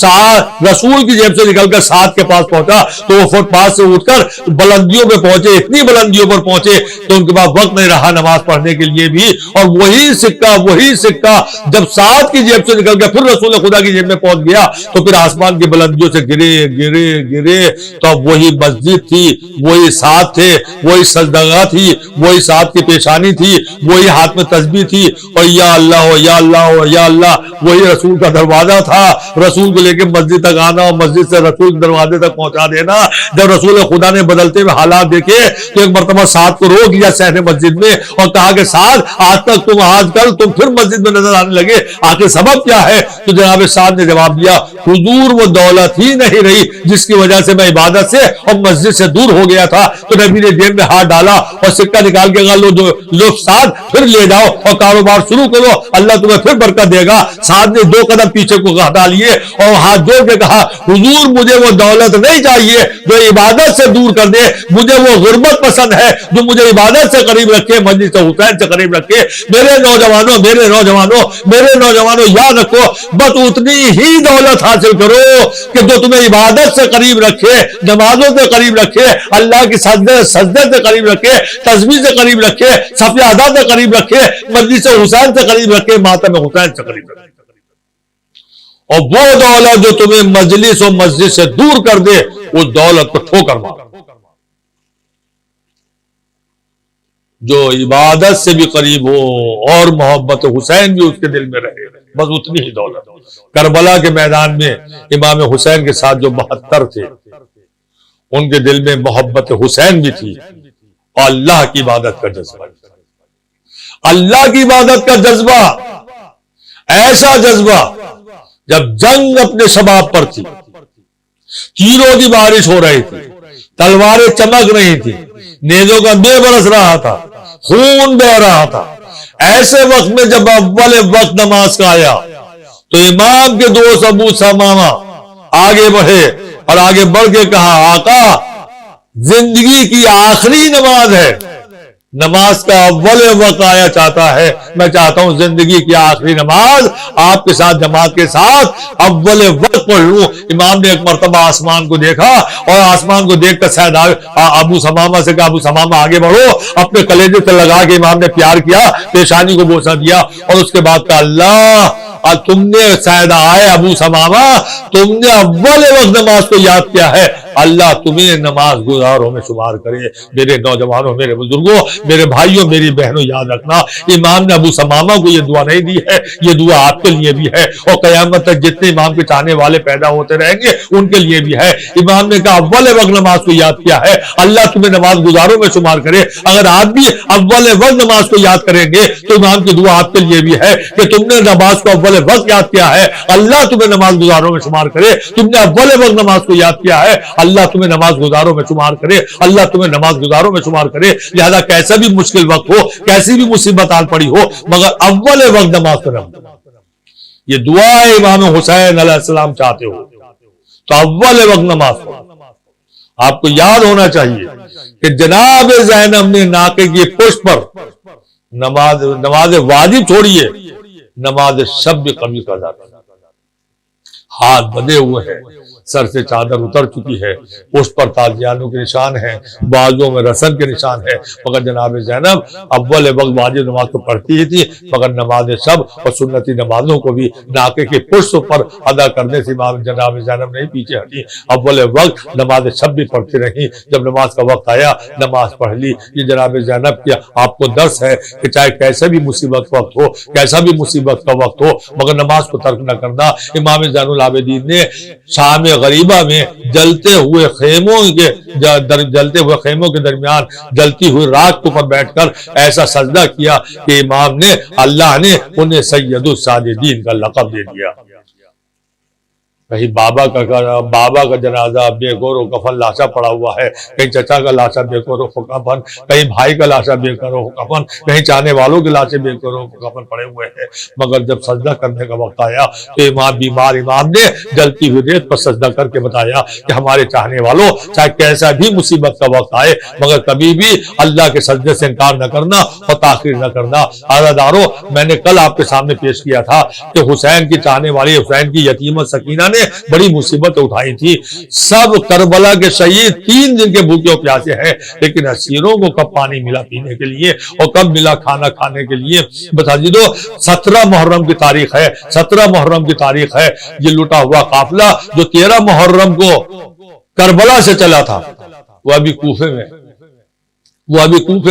رسول کی جیب سے نکل کر سعد کے پاس پہنچا تو وہ فٹ پاس سے اٹھ کر بلندیوں پہ پہنچے, اتنی بلندیوں پر پہنچے تو ان کے پاس وقت نہیں رہا نماز پڑھنے کے لیے بھی. اور وہی سکہ جب سعد کی جیب سے نکل کے پھر رسول خدا کی جیب میں پہنچ گیا تو پھر آسمان کی بلندیوں سے گرے تو اب وہی مسجد تھی, وہی سعد تھے, وہی سجدگاہ تھی, وہی سعد کی پیشانی تھی, وہی ہاتھ میں تسبیح تھی, اور یا اللہ یا اللہ یا اللہ وہی رسول کا دروازہ تھا. رسول کو لے کے مسجد تک آنا اور مسجد سے رسول کے دروازے تک پہنچا دینا. جب رسول خدا نے بدلتے ہوئے حالات دیکھے تو ایک مرتبہ سعد کو روک لیا صحن مسجد میں اور کہا کہ سعد آج کل تم پھر مسجد میں نظر آنے لگے, آخر سبب کیا ہے؟ تو جناب سعد نے جواب دیا حضور وہ دولت ہی نہیں رہی جس کی وجہ سے میں عبادت سے اور مسجد سے دور ہو گیا تھا. تو نبی نے جیب میں ہاتھ ڈالا اور سکہ نکال کے لو سعد پھر لے جاؤ اور کاروبار شروع کرو, اللہ تمہیں پھر برکت دے گا. سعد نے 2 قدم پیچھے کو ہٹا لیے اور ہاتھ جوڑ کے کہا حضور مجھے وہ دولت نہیں چاہیے جو عبادت سے دور کر دے, مجھے وہ غربت پسند ہے جو مجھے عبادت سے قریب رکھے, مجلس حسین سے قریب رکھے. میرے نوجوانوں یاد رکھو, بس اتنی ہی دولت حاصل کرو کہ جو تمہیں عبادت سے قریب رکھے, نمازوں سے قریب رکھے, اللہ کی سجدے سے قریب رکھے, تسبیح سے قریب رکھے, صف ادا سے قریب رکھے, مجلس حسین سے قریب رکھے, ماتم حسین سے قریب رکھے. اور وہ دولت جو تمہیں مجلس اور مسجد سے دور کر دے اس دولت کو ٹھوکر مار. جو عبادت سے بھی قریب ہو اور محبت حسین بھی اس کے دل میں رہے, بس اتنی ہی دولت. کربلا کے میدان میں امام حسین کے ساتھ جو 72 تھے ان کے دل میں محبت حسین بھی تھی اور اللہ کی عبادت کا جذبہ, اللہ کی عبادت کا جذبہ, ایسا جذبہ جب جنگ اپنے شباب پر تھی, تیروں کی بارش ہو رہی تھی, تلواریں چمک رہی تھی, نیزوں کا بے برس رہا تھا, خون بہ رہا تھا, ایسے وقت میں جب اول وقت نماز کا آیا تو امام کے دوست ابو سمامہ آگے بڑھے اور آگے بڑھ کے کہا آقا زندگی کی آخری نماز ہے, نماز کا اول وقت آیا چاہتا ہے, میں چاہتا ہوں زندگی کی آخری نماز آپ کے ساتھ جماعت کے ساتھ اول وقت پڑھ لوں. امام نے ایک مرتبہ آسمان کو دیکھا اور آسمان کو دیکھ کر سید ابو سمامہ سے کہا ابو سمامہ آگے بڑھو, اپنے کلیجے سے لگا کے امام نے پیار کیا, پیشانی کو بوسہ دیا اور اس کے بعد کہا اللہ تم نے سید آئے ابو سمامہ, تم نے اول وقت نماز کو یاد کیا ہے, اللہ تمہیں نماز گزاروں میں شمار کرے۔ میرے نوجوانوں، میرے بزرگوں، میرے بھائیوں، میری بہنوں، یاد رکھنا امام نے ابو سمامہ کو یہ دعا نہیں دی ہے، یہ دعا آپ کے لیے بھی ہے، اور قیامت تک جتنے امام کے چاہنے والے پیدا ہوتے رہیں گے ان کے لیے بھی ہے۔ امام نے کہا اول وقت نماز کو یاد کیا ہے، اللہ تمہیں نماز گزاروں میں شمار کرے۔ اگر آپ بھی اول وقت نماز کو یاد کریں گے تو امام کی دعا آپ کے لیے بھی ہے کہ تم نے نماز کو اول وقت یاد کیا ہے، اللہ تمہیں نماز گزاروں میں شمار کرے۔ تم نے اول وقت نماز کو یاد کیا ہے، اللہ تمہیں نماز گزاروں میں شمار کرے، اللہ تمہیں نماز گزاروں میں شمار کرے۔ لہذا کیسا بھی مشکل وقت ہو، کیسی بھی مصیبت آن پڑی ہو، مگر اول وقت نماز کو رکھ۔ یہ دعا امام حسین علیہ السلام چاہتے ہو تو اول وقت نماز کو۔ آپ کو یاد ہونا چاہیے کہ جناب زینب نے ناقے کی پشت پر نماز واجب چھوڑیے، نماز شب بھی کبھی قضا کی۔ ہاتھ بندھے ہوئے ہیں، سر سے چادر اتر چکی ہے، پشت پر تازیانوں کے نشان ہیں، بازوں میں رسن کے نشان ہے، مگر جناب زینب اول وقت واجب نماز تو پڑھتی ہی تھی، مگر نماز شب اور سنتی نمازوں کو بھی ناقے کی پشت پر ادا کرنے سے جناب زینب نہیں پیچھے ہٹی۔ اول وقت نماز شب بھی پڑھتی رہی، جب نماز کا وقت آیا نماز پڑھ لی۔ یہ جناب زینب کیا آپ کو درس ہے کہ چاہے کیسا بھی مصیبت وقت ہو، کیسا بھی مصیبت کا وقت ہو، مگر نماز کو ترک نہ کرنا۔ امام زین العابدین نے شام غریبہ میں جلتے ہوئے خیموں کے درمیان جلتی ہوئی راک کے اوپر بیٹھ کر ایسا سجدہ کیا کہ امام نے اللہ نے انہیں سید الساجدین کا لقب دے دیا۔ کہیں بابا کا جنازہ بے گور و کفن لاشا پڑا ہوا ہے، کہیں چچا کا لاشا بے گور و کفن، کہیں بھائی کا لاشا بے گور و کفن، کہیں چاہنے والوں کے لاشے بے گور و کفن پڑے ہوئے ہیں۔ مگر جب سجدہ کرنے کا وقت آیا تو بیمار امام نے جلتی ہوئی ریت پر سجدہ کر کے بتایا کہ ہمارے چاہنے والوں چاہے کیسا بھی مصیبت کا وقت آئے مگر کبھی بھی اللہ کے سجدے سے انکار نہ کرنا اور تاخیر نہ کرنا۔ عزیزانو، میں نے کل آپ کے سامنے پیش کیا تھا کہ حسین کی چاہنے والی حسین کی یتیمہ سکینہ نے بڑی مصیبت اٹھائی تھی۔ سب کربلا کے شہید 3 دن کے بھوکے اور پیاسے ہیں، لیکن اسیروں کو کب پانی ملا پینے کے لیے اور کب ملا کھانا کھانے کے لیے؟ بتا دیجو 17 محرم کی تاریخ ہے، 17 محرم کی تاریخ ہے۔ یہ لٹا ہوا قافلہ جو 13 محرم کو کربلا سے چلا تھا وہ ابھی کوفے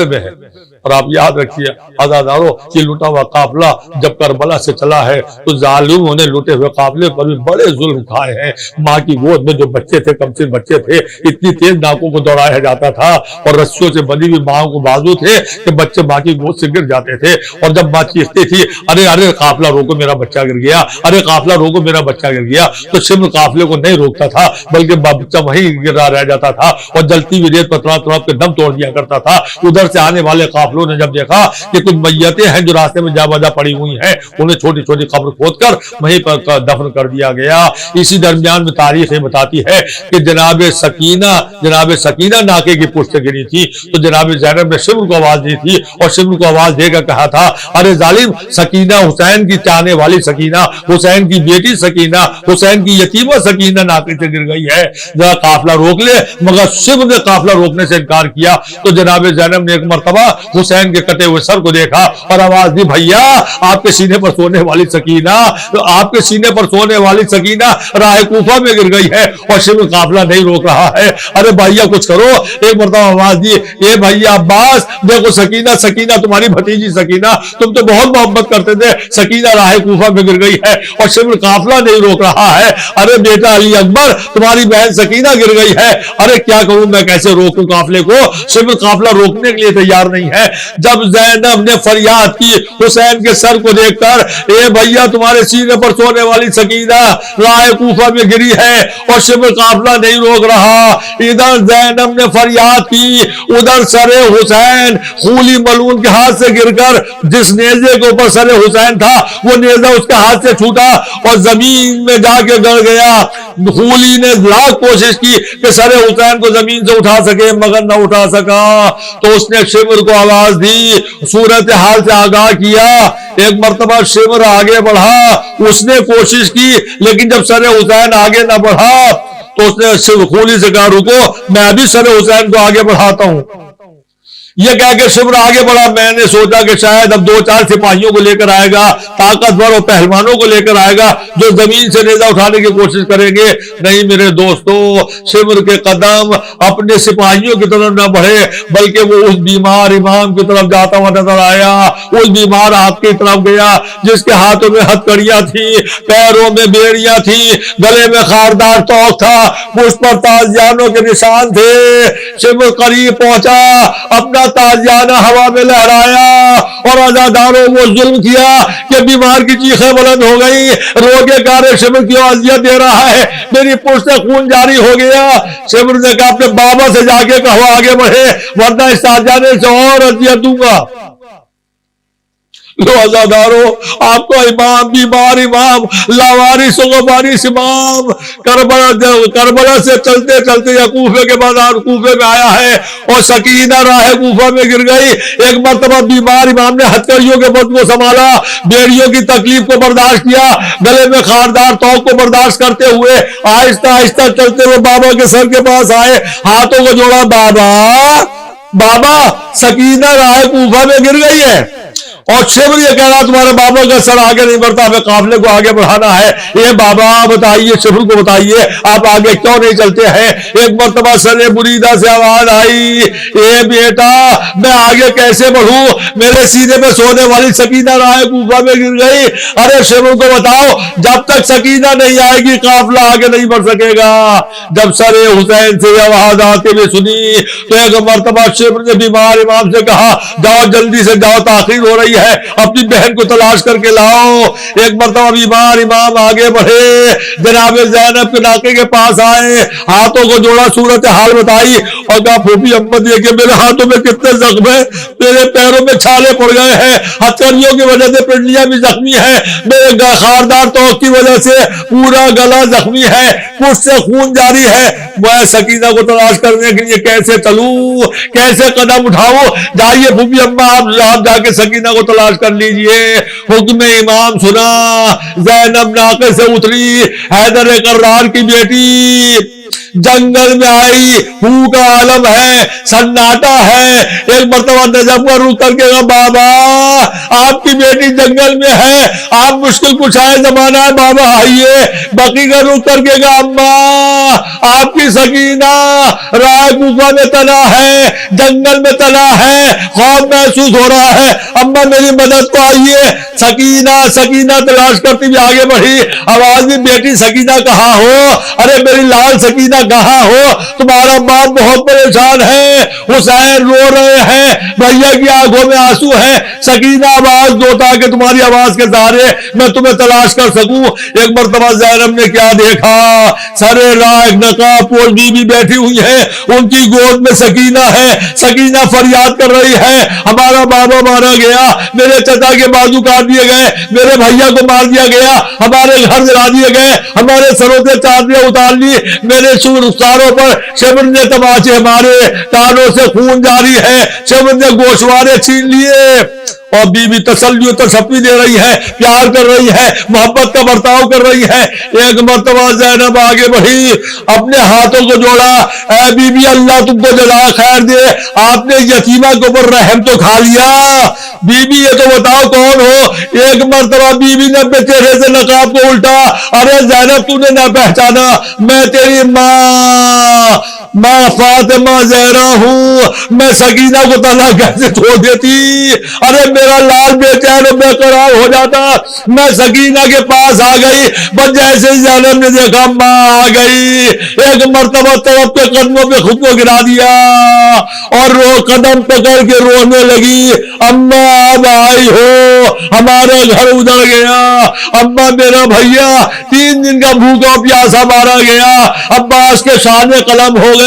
میں ہے۔ اور آپ یاد رکھیے عزیزانو، یہ لٹا ہوا قافلہ جب کربلا سے چلا ہے تو ظالموں نے لٹے ہوئے قافلے پر بھی بڑے ظلم کھائے ہیں۔ ماں کی گود میں جو بچے تھے، کم سے بچے تھے، اتنی تیز ناکوں کو دوڑایا جاتا تھا اور رسیوں سے بندھی ہوئی ماں کو بازو تھے کہ بچے ماں کی گود سے گر جاتے تھے، اور جب ماں چیختی تھی ارے قافلہ روکو میرا بچہ گر گیا، ارے قافلہ روکو میرا بچہ گر گیا، تو شمر قافلے کو نہیں روکتا تھا بلکہ بچہ وہیں گرا رہ جاتا تھا اور جلتی ہوئی ریت پر تڑپ کے دم توڑ دیا کرتا تھا۔ ادھر سے آنے والے قافلوں نے جب دیکھا کہ کچھ میتیں ہیں جو راستے میں جا بجا پڑی ہوئی ہیں، انہیں چھوٹی چھوٹی قبر کھود کر وہیں پر دفن کر دیا گیا۔ اسی درمیان میں تاریخ بتاتی ہے کہ جناب سکینہ ناکے کی پشت سے گری تھی تو جناب زینب نے شمر کو آواز دی تھی اور شمر کو آواز دے کر کہا تھا ارے ظالم، سکینہ حسین کی چاہنے والی سکینہ، حسین کی بیٹی سکینہ، حسین کی یتیمہ سکینہ ناکے سے گر گئی ہے، ذرا قافلہ روک لے۔ مگر شمر نے قافلہ روکنے سے انکار کیا تو جناب زینب نے ایک مرتبہ حسین کے کٹے ہوئے سر کو دیکھا اور آواز دی بھیا آپ کے سینے پر سونے والی سکینہ، آپ کے سینے پر سونے والی سکینہ راہ کوفہ میں گر گئی ہے اور شمر قافلہ نہیں روک رہا ہے، ارے بھیا کچھ کرو۔ ایک مرتبہ آواز دی اے بھیا عباس دیکھو سکینہ تمہاری بھتیجی سکینہ، تم تو بہت محبت کرتے تھے، سکینہ راہ کوفہ میں گر گئی ہے اور شمر قافلہ نہیں روک رہا ہے، ارے بیٹا علی اکبر تمہاری بہن سکینہ گر گئی ہے، ارے کیا کروں میں، کیسے روکوں قافلے کو؟ شمر قافلہ روکنے کے لیے تیار نہیں ہے۔ جب زینب نے فریاد کی حسین کے سر کو دیکھ کر اے بھیا تمہارے سینے پر سونے والی سکینہ راہ کوفہ میں گری ہے اور شمر قافلہ نہیں روک رہا، ادھر زینب نے فریاد کی، ادھر سر حسین خولی ملعون کے ہاتھ سے گر کر جس نیزے کے اوپر سر حسین تھا وہ نیزہ اس کے ہاتھ سے چھوٹا اور زمین میں جا کے گڑ گیا۔ خولی نے لاکھ کوشش کی کہ سر حسین کو زمین سے اٹھا سکے مگر نہ اٹھا سکا، تو اس نے شمر کو آواز دی، صورتحال سے آگاہ کیا۔ ایک مرتبہ شمر آگے بڑھا، اس نے کوشش کی لیکن جب سر حسین آگے نہ بڑھا تو اس نے خولی سے کہا رکو میں بھی سر حسین کو آگے بڑھاتا ہوں۔ یہ کہہ کے شمر آگے بڑھا. میں نے سوچا کہ شاید اب 2-4 سپاہیوں کو لے کر آئے گا, طاقتور اور پہلوانوں کو لے کر آئے گا جو زمین سے نیزہ اٹھانے کی کوشش کریں گے. نہیں میرے دوستو, شمر کے قدم اپنے سپاہیوں کی طرف نہ بڑھے بلکہ وہ اس بیمار امام کی طرف جاتا ہوا نظر آیا. اس بیمار ہاتھ کی طرف گیا جس کے ہاتھوں میں ہتکڑیاں تھی, پیروں میں بیڑیاں تھی, گلے میں خاردار توق تھا, مجھ پر تازیانوں کے نشان تھے. شمر قریب پہنچا, اپنا تازیانہ ہوا میں لہرایا اور عزاداروں کو ظلم کیا کہ بیمار کی چیخیں بلند ہو گئی. روگے کارے شمر کی اذیت دے رہا ہے, میری پشت سے خون جاری ہو گیا. شمر نے کہا اپنے بابا سے جا کے کہو آگے بڑھے ورنہ اس تازیانے سے اور اذیت دوں گا. لو عزاداروں, آپ کو امام, بیمار امام, لاوارث و وارث امام کربلا سے چلتے چلتے یا کوفے کے بازار کوفے میں آیا ہے اور سکینہ راہ کوفہ میں گر گئی. ایک مرتبہ بیمار امام نے ہتکڑیوں کے بدن کو سنبھالا, بیڑیوں کی تکلیف کو برداشت کیا, گلے میں خاردار توق کو برداشت کرتے ہوئے آہستہ آہستہ چلتے ہوئے بابا کے سر کے پاس آئے, ہاتھوں کو جوڑا. بابا سکینہ راہ کوفہ میں گر گئی ہے. اور شمر یہ کہہ رہا تمہارے بابا کا سر آگے نہیں بڑھتا, ہمیں قافلے کو آگے بڑھانا ہے. یہ بابا بتائیے, شمر کو بتائیے آپ آگے کیوں نہیں چلتے ہیں. ایک مرتبہ سر مریدہ سے آواز آئی, اے بیٹا میں آگے کیسے بڑھوں, میرے سینے میں سونے والی سکینہ راہ کوفہ میں گر گئی. ارے شمر کو بتاؤ, جب تک سکینہ نہیں آئے گی قافلہ آگے نہیں بڑھ سکے گا. جب سر حسین سے آواز آتے ہوئے سنی تو ایک مرتبہ شمر نے بیمار امام سے کہا جاؤ جلدی سے جاؤ, تاخیر ہو رہی ہے, اپنی بہن کو تلاش کر کے لاؤ. ایک مرتبہ بیمار امام آگے بڑھے, جناب زینب کے ناکے کے پاس آئے, ہاتھوں کو جوڑا, صورت حال بتائی اور کہا پھوپھی اما دیکھیں میرے ہاتھوں میں کتنے زخم ہیں, میرے پیروں میں چھالے پڑ گئے ہیں, ہتھکڑیوں کی وجہ سے پنڈلیاں بھی زخمی ہیں, میرے خاردار توق کی وجہ سے پورا گلا زخمی ہے, پشت سے خون جاری ہے. میں سکینہ کو تلاش کرنے کے لیے کیسے چلوں, کیسے قدم اٹھاؤں. جائیے پھوپھی اما آپ جا کے سکینہ کو تلاش کر لیجئے. حکم امام سنا, زینب ناقے سے اتری, حیدر کرار کی بیٹی جنگل میں آئی, ہو کا عالم ہے, سناٹا ہے. ایک مرتبہ نجف کا رخ کر کے کہا بابا آپ کی بیٹی جنگل میں ہے, آپ مشکل کشائے زمانہ ہے, بابا آئیے. بقی کا رخ کر کے کہا اماں آپ کی سکینہ راہ کوفہ میں تنا ہے, جنگل میں تنا ہے, خوف محسوس ہو رہا ہے, اماں میری مدد کو آئیے. سکینہ تلاش کرتی ہوئی آگے بڑھی, آواز بھی بیٹی سکینہ کہاں ہو, ارے میری لال سکینہ کہاں ہو, تمہارا باپ بہت پریشان ہے, حسین رو رہے ہیں, بھیا کی آنکھوں میں آنسو ہیں. سکینہ آواز دو تاکہ تمہاری آواز کے سہارے میں تمہیں تلاش کر سکوں. ایک مرتبہ زینب نے کیا دیکھا, سرے راہ نقاب پوش بی بیٹھی ہوئی ہے, ان کی گود میں سکینہ ہے. سکینہ فریاد کر رہی ہے ہمارا بابا مارا گیا, میرے چچا کے بازو کاٹ دیے گئے, میرے بھیا کو مار دیا گیا, ہمارے گھر جلا دیے گئے, ہمارے سروں سے چادریں اتار لی, میرے رخساروں پر شمر نے تماچے مارے, کانوں سے خون جاری ہے, شمر نے گوشوارے چھین لیے. اور بیوی تسلی و تشفی دے رہی ہے, پیار کر رہی ہے, محبت کا برتاؤ کر رہی ہے. ایک مرتبہ زینب آگے بڑھی, اپنے ہاتھوں کو جوڑا, اے بیوی اللہ تم کو جزائے خیر دے, آپ نے یتیمہ کے اوپر رحم تو کھا لیا. بیوی یہ تو بتاؤ کون ہو. ایک مرتبہ بیوی نے اپنے چہرے سے نقاب کو الٹا, ارے زینب تو نے نہ پہچانا, میں تیری ماں فاطمہ زہرا ہوں, میں سکینہ کو تنہا کیسے چھوڑ دیتی. ارے میرا لال بے چین و بے قرار ہو جاتا. میں سکینہ کے پاس آ گئی, بس جیسے ہی زینب نے دیکھا ماں آ گئی, ایک مرتبہ طرف کے قدموں پہ خود کو گرا دیا اور قدم پکڑ کے رونے لگی, اماں اب آئی ہو, ہمارا گھر اجڑ گیا, اماں میرا بھیا 3 دن کا بھوکا پیاسا مارا گیا, عباس کے شان قلم ہو گئے,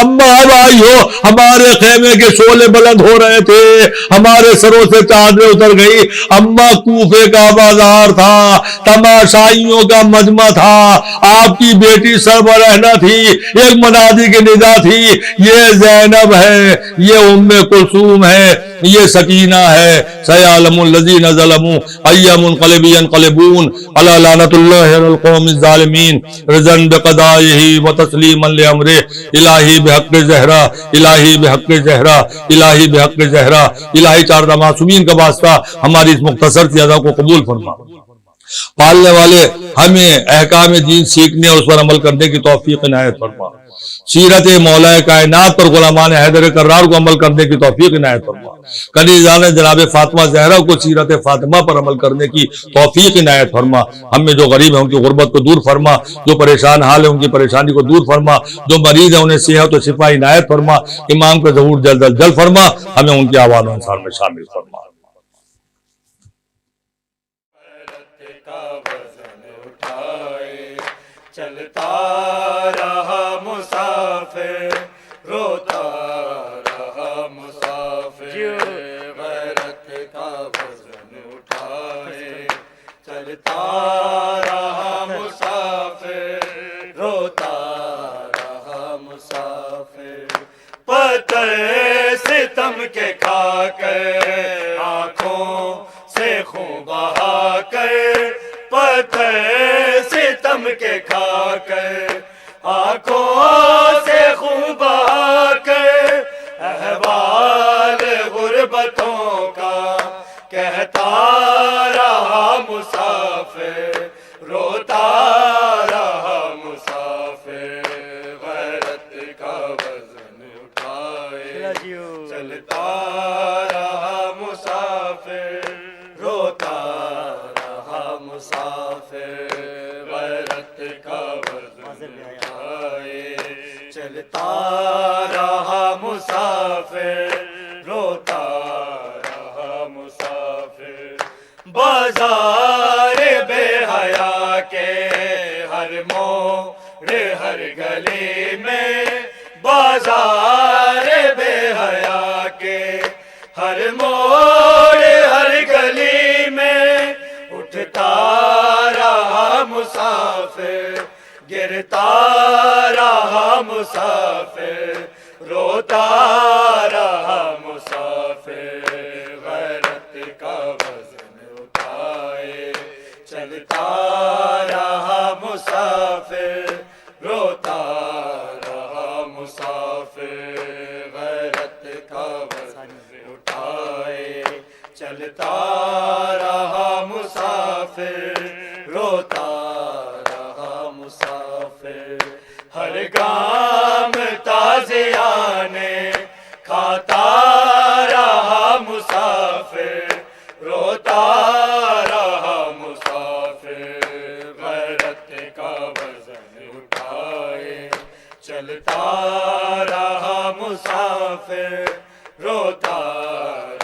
اماں اب آئی ہو, ہمارے خیمے کے شعلے بلند ہو رہے تھے, ہمارے سروں سے چادریں اتر گئی. اماں کوفے کا بازار تھا, تماشائیوں کا مجمع تھا, آپ کی بیٹی سربراہ نہ تھی, ایک منادی کی ندا تھی, یہ زینب ہے, یہ ام کلثوم ہے, یہ سکینہ ہے. سیعلم الذین ظلموا ای منقلب ینقلبون الا لعنۃ اللہ علی القوم الظالمین رضا بقضائہ وتسلیما لامرہ الہی بحق زہرا الہی بحق زہرا الہی بحق زہرا. الہی چار معصومین کا واسطہ ہماری اس مختصر سی ادا کو قبول فرما. پالنے والے ہمیں احکام دین سیکھنے اور اس پر عمل کرنے کی توفیق عنایت فرما. سیرت مولا کائنات پر غلامان حیدر کرار کو عمل کرنے کی توفیق عنایت فرما. کنیزان جناب فاطمہ زہرا کو سیرت فاطمہ پر عمل کرنے کی توفیق عنایت فرما. ہم میں جو غریب ہیں ان کی غربت کو دور فرما, جو پریشان حال ہے ان کی پریشانی کو دور فرما, جو مریض ہیں انہیں صحت و شفا عنایت فرما. امام کا ظہور جلد از جلد فرما, ہمیں ان کی آواز و انصار میں شامل فرما. چلتا رہا مسافر روتا رہا مسافر غیرت کا وزن اٹھائے. چلتا رہا مسافر روتا رہا مسافر. پتہ ستم کے کھا کر آنکھوں سے خون بہا کر, پتہ ستم کے کھا کر آنکھوں سے خون بہا کر, احوال غربتوں کا کہتا رہا مسافر روتا رہا مسافر. غیرت کا وزن اٹھائے چلتا رہا مسافر روتا رہا مسافر. غیرت کا وزن اٹھائے چلتا رہا مسافر روتا رہا مسافر. بازار بے حیا کے ہر موڑ ہر گلی میں, بازار بے حیا کے ہر موڑ ہر گلی میں اٹھتا رہا مسافر گرتا رہا مسافر روتا رہا مسافر. غیرت کا وزن اٹھائے چلتا رہا مسافر روتا رہا مسافر. غیرت کا وزن اٹھائے چلتا رہا مسافر روتا رہا مسافر. ہر گام تازیانے کھاتا رہا مسافر روتا رہا مسافر. غیرت کا وزن اٹھائے چلتا رہا مسافر روتا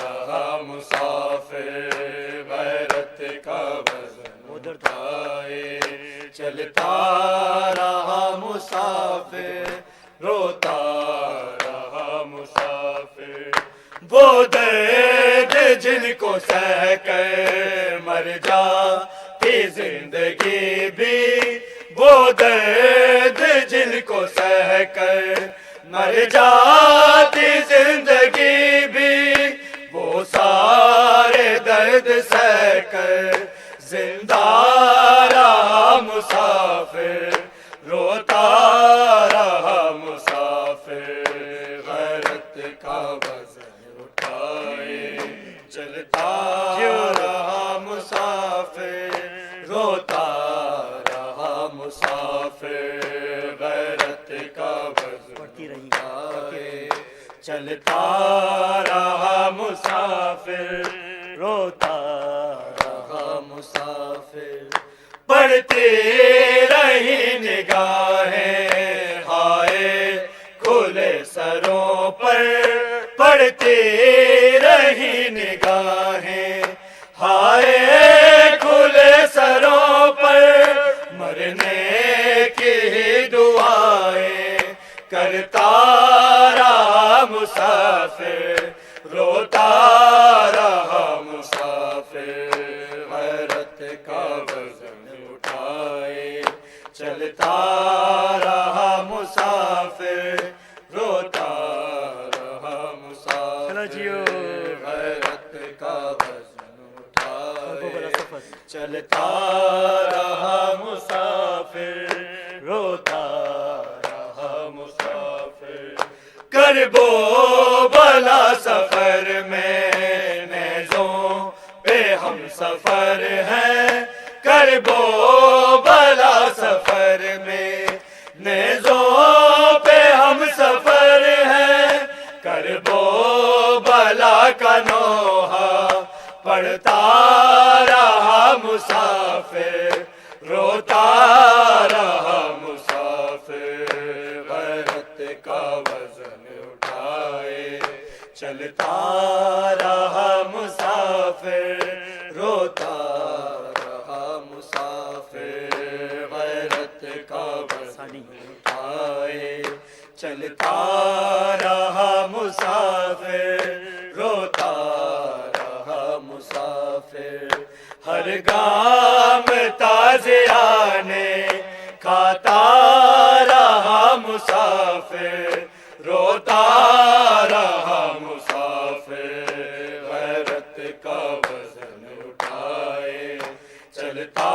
رہا مسافر. غیرت کا وزن اٹھائے چلتا رہا مسافر روتا رہا مسافر. وہ درد جن کو سہ کر مر جاتی زندگی بھی, وہ درد جن کو سہ کر مر جاتی زندگی بھی, وہ سارے درد سہ کر زندہ رہا مسافر روتا رہا مسافر. غیرت کا وزن اٹھائے چلتا رہا مسافر روتا رہا مسافر. غیرت کا وزن اٹھائے چلتا رہا مسافر روتا رہا مسافر. پڑھتی رہی نگاہیں ہائے کھلے سروں پر, پڑھتی رہی نگاہیں ہائے کھلے سروں پر, مرنے کی دعائیں کرتا رہا مسافر روتا رہا مسافر. غیرت کا وزن اٹھائے چلتا رہا مسافر روتا رہا مسافر. چلتا رہا مسافر، روتا رہا مسافر، کرب و بلا سفر میں نیزوں پہ ہم سفر ہیں، کرب و بلا سفر میں نیزوں پہ ہم سفر ہیں، کرب و بلا کا نوحہ پڑھتا رہا مسافر، روتا رہا مسافر، غیرت کا وزن اٹھائے چلتا رہا مسافر، روتا رہا مسافر، غیرت کا وزن اٹھائے چلتا رہا مسافر، روتا رہا مسافر، ہر گام تازیانے کھاتا رہا مسافر، روتا رہا مسافر، غیرت کا وزن اٹھائے چلتا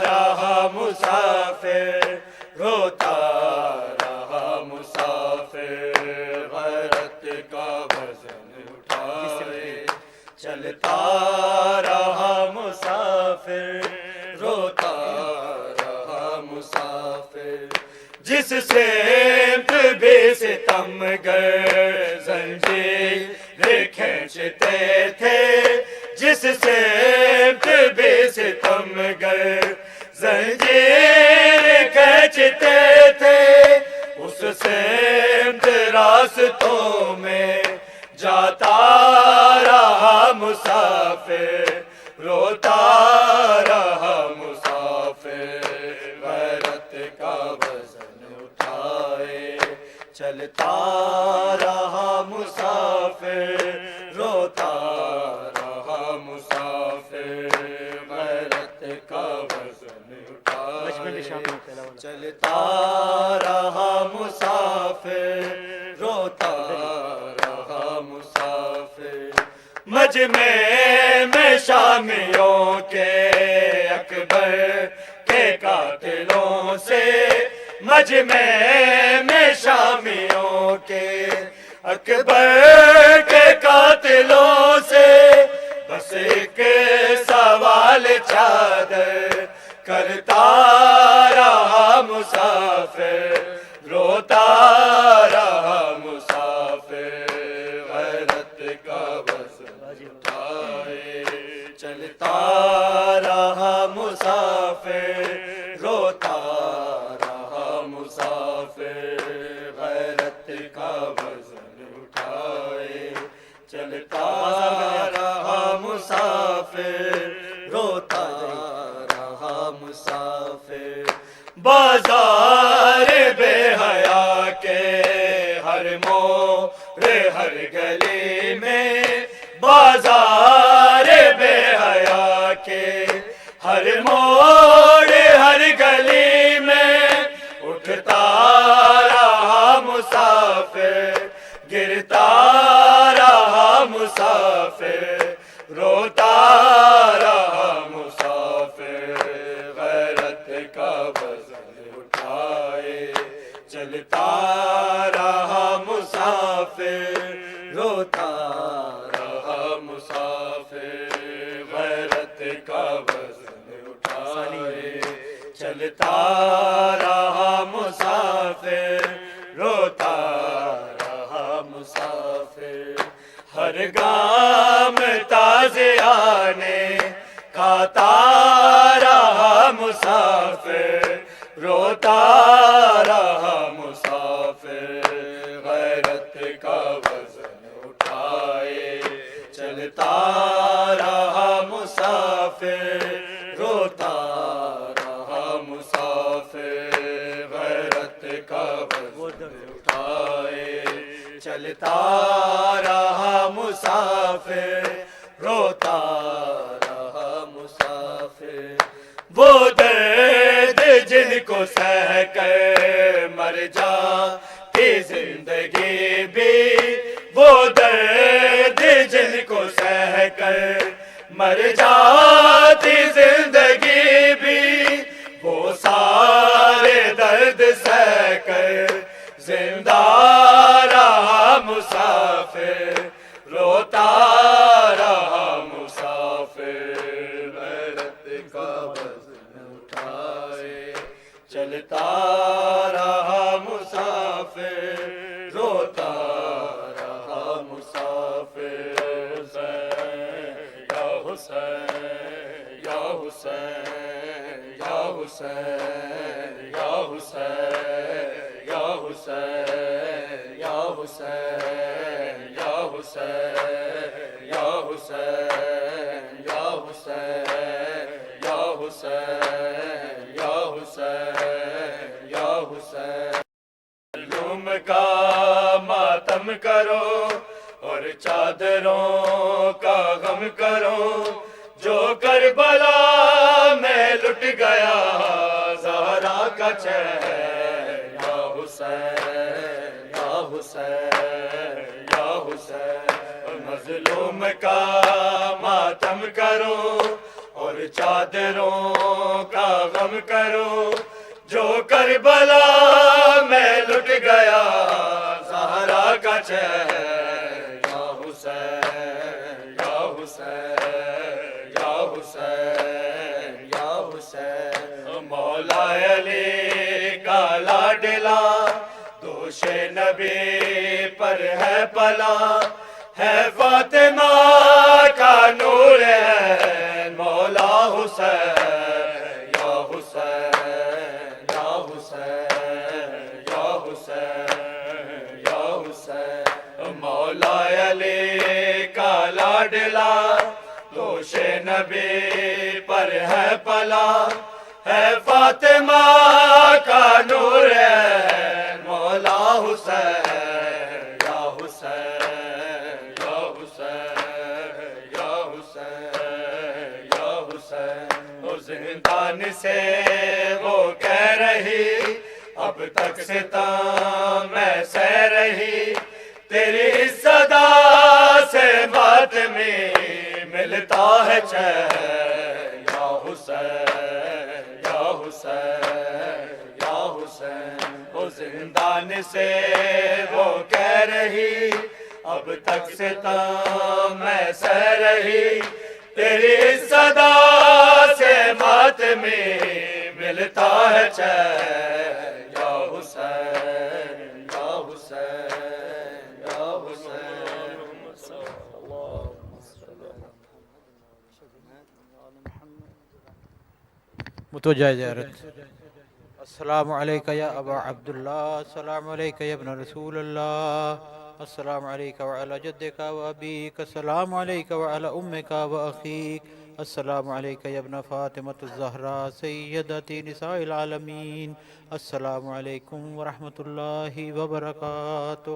رہا مسافر، روتا رہا مسافر، غیرت کا وزن اٹھائے چلتا رہا مسافر، روتا رہا مسافر، جس سمت بھی ستم گر زنجیر کھینچتے تھے، جس سمت بھی ستم گر زنجیر کھینچتے تھے، اس سمت راستوں میں جاتا رہا مسافر، روتا رہا مسافر، غیرت کا وزن اٹھائے چلتا رہا مسافر، روتا رہا مسافر، غیرت کا وزن اٹھائے چلتا رہا مسافر، روتا رہا مسافر، مجمع میں شامیوں کے اکبر کے قاتلوں سے، مجمع میں شامیوں کے اکبر کے قاتلوں سے، بس ایک سوال چادر کرتا رہا مسافر، روتا رہا مسافر، غیرت کا وزن اٹھائے چلتا رہا مسافر، روتا رہا مسافر، غیرت کا وزن اٹھائے چلتا رہا مسافر، روتا رہا مسافر، بازار بے حیا کے ہر موڑ ہر گلی میں، بازار بے حیا کے ہر موڑ ہر گلی میں، اٹھتا رہا مسافر، گرتا رہا مسافر، روتا رہا مسافر، غیرت کا وزن اٹھائے چلتا رہا مسافر، روتا رہا مسافر، غیرت کا وزن اٹھائے چلتا رہا مسافر، روتا رہا مسافر، ہر گام تازیانے کھاتا رہا مسافر، روتا رہا مسافر، غیرت کا وزن اٹھائے چلتا رہا مسافر، روتا رہا مسافر، غیرت کا وزن اٹھائے چلتا رہا مسافر، روتا رہا مسافر، وہ درد جن کو سہ کر مر جاتی زندگی بھی، وہ درد جن کو سہ کر مر جاتی زندگی روتا رہا مسافر، روتا رہا مسافر، غیرت کا وزن اٹھائے چلتا رہا مسافر، روتا رہا مسافر، حسین یا حسین یا حسین یا حسین یا حسین یا حسین یا حسین یا حسین یا حسین یا حسین یا حسین یا حسین، مظلوم کا ماتم کرو اور چادروں کا غم کرو، جو کربلا میں لٹ گیا زہرا کا چین، یا حسین یا حسین یا حسین، مظلوم کا ماتم کرو اور چادروں کا غم کرو، جو کربلا میں لٹ گیا زہرا کا چین، یا حسین یا حسین یا حسین یا حسین، مولا علی کا لاڈلا دوش نبی پر ہے پلا، ہے فاطمہ کا نور ہے مولا حسین، یا حسین یا حسین یا حسین یا حسین، مولا علی کا لاڈلا دوش نبی پر ہے پلا، ہے فاطمہ کا نور ہے مولا حسین، یا حسین یا حسین یا حسین یا حسین، وہ زندان سے وہ کہہ رہی اب تک ستم میں سہ رہی، تیری صدا سے بات میں ملتا ہے چین، یا حسین یا حسین یا حسین، وہ زندان سے وہ کہہ رہی اب تک ستم میں سہ رہی، تیری صدا سے بات میں ملتا ہے چین، یا حسین یا حسین یا حسین، متوجہ زیارت۔ السلام علیکہ یا ابا عبداللہ، السلام علیکہ یا ابن رسول اللہ، السلام علیکہ وعلی جدک و ابیک، السلام علیکہ وعلی امک و اخیک، السلام علیکہ یا ابن فاطمۃ الزہراء سیدتی نساء العالمین، السلام علیکم ورحمۃ اللہ وبرکاتہ۔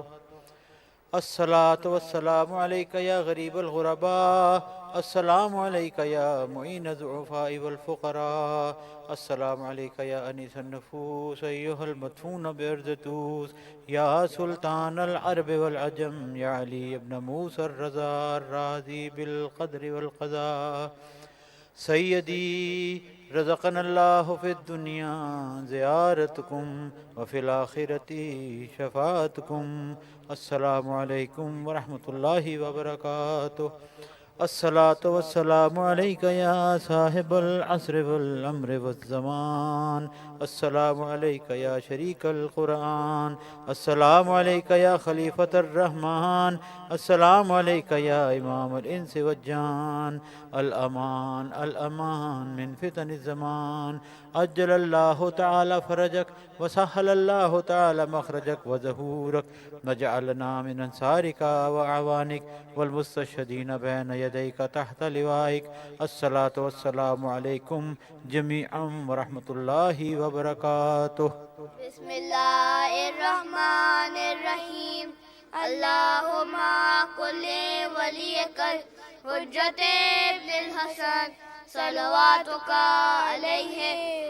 الصلاة والسلام علیکہ یا غریب الغرباء، السلام علیکہ یا معین الضعفاء والفقراء، السلام علیکہ یا انیس النفوس ایہا المدفون بارض طوس، یا سلطان العرب والعجم، یا علی ابن موسیٰ الرضا الراضی بالقدر والقضاء، سیدی رزقنا اللہ فی الدنیا زیارتکم وفی الآخرۃ شفاعتکم، السلام علیکم ورحمۃ اللہ وبرکاتہ۔ الصلاة والسلام علیکہ یا صاحب العصر والامر والزمان، السلام علیکہ یا شریک القرآن، السلام علیکہ یا خلیفۃ الرحمن، السلام علیکہ یا امام الانس والجان، الامان الامان من فتن الزمان، عجل اللہ تعالی فرجک وسہل اللہ تعالی مخرجک وظہورک، وجعلنا من انصارک واعوانک والمستشہدین بین یدیک تحت لوائک، الصلاة والسلام علیکم جمیعا ورحمۃ اللہ وبرکاتہ۔ بسم اللہ الرحمن الرحیم، اللہم قل ولیک الحجۃ ابن الحسن صلواتک علیہ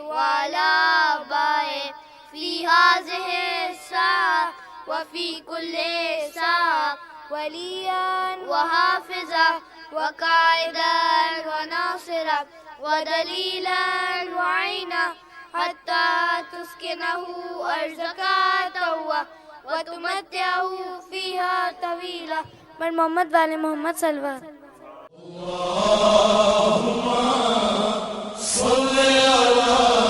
وعلی آبائہ فی ہذہ الساعة وفی کل ساعة ولیا وحافظا وقائدا وناصرا ودلیلا وعینا حتی تسکنہ ارضک طوعا وتمتعه فيها طويلا. پر محمد والے محمد صلوات. صلی اللہ